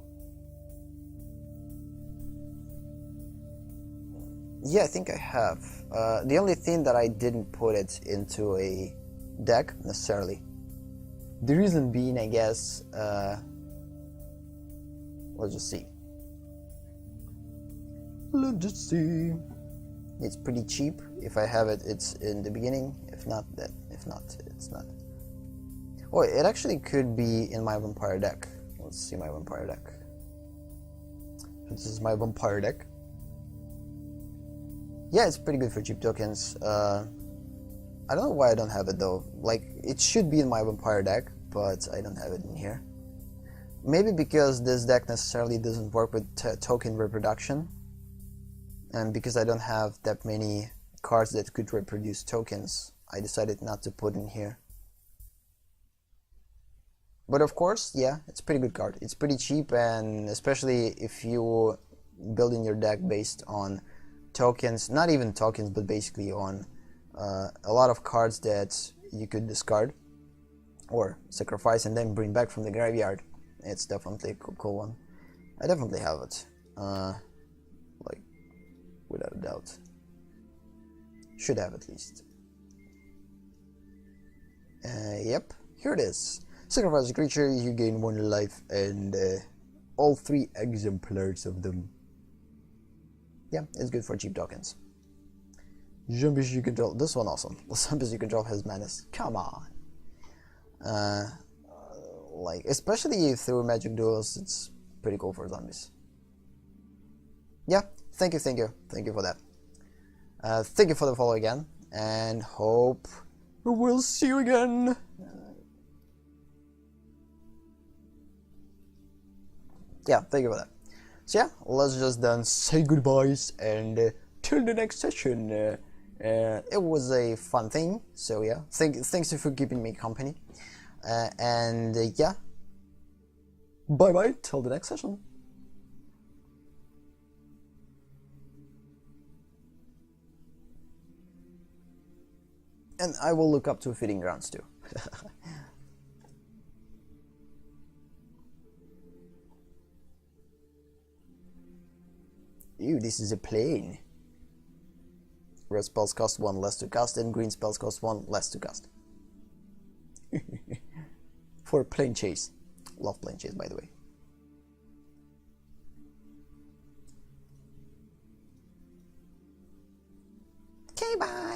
Yeah, I think I have. The only thing that I didn't put it into a deck necessarily. The reason being, I guess, let's just see. Let's just see. It's pretty cheap. If I have it, it's in the beginning. If not, it's not. Oh, it actually could be in my vampire deck. Let's see my vampire deck. This is my vampire deck. Yeah, it's pretty good for cheap tokens. I don't know why I don't have it though. Like, it should be in my vampire deck, but I don't have it in here. Maybe because this deck necessarily doesn't work with token reproduction, and because I don't have that many cards that could reproduce tokens, I decided not to put in here. But of course, yeah, it's a pretty good card. It's pretty cheap, and especially if you build in your deck based on tokens, not even tokens, but basically on a lot of cards that you could discard or sacrifice and then bring back from the graveyard. It's definitely a cool one. I definitely have it, like, without a doubt. Should have at least. Yep, here it is. Sacrifice a creature, you gain 1 life and all 3 exemplars of them. Yeah, it's good for cheap tokens. Zombies you control. This one awesome. Zombies you control has menace. Come on. Like, especially through Magic Duels, it's pretty cool for zombies. Yeah, thank you for that. Thank you for the follow again, and hope we'll see you again. Yeah, thank you for that. So yeah, let's just then say goodbyes and till the next session. It was a fun thing, so yeah, thanks for keeping me company. Yeah, bye bye till the next session. And I will look up to Feeding Grounds too. Ew, this is a plane. Red spells cost 1 less to cast, and green spells cost 1 less to cast. For plane chase. Love plane chase, by the way. Okay, bye!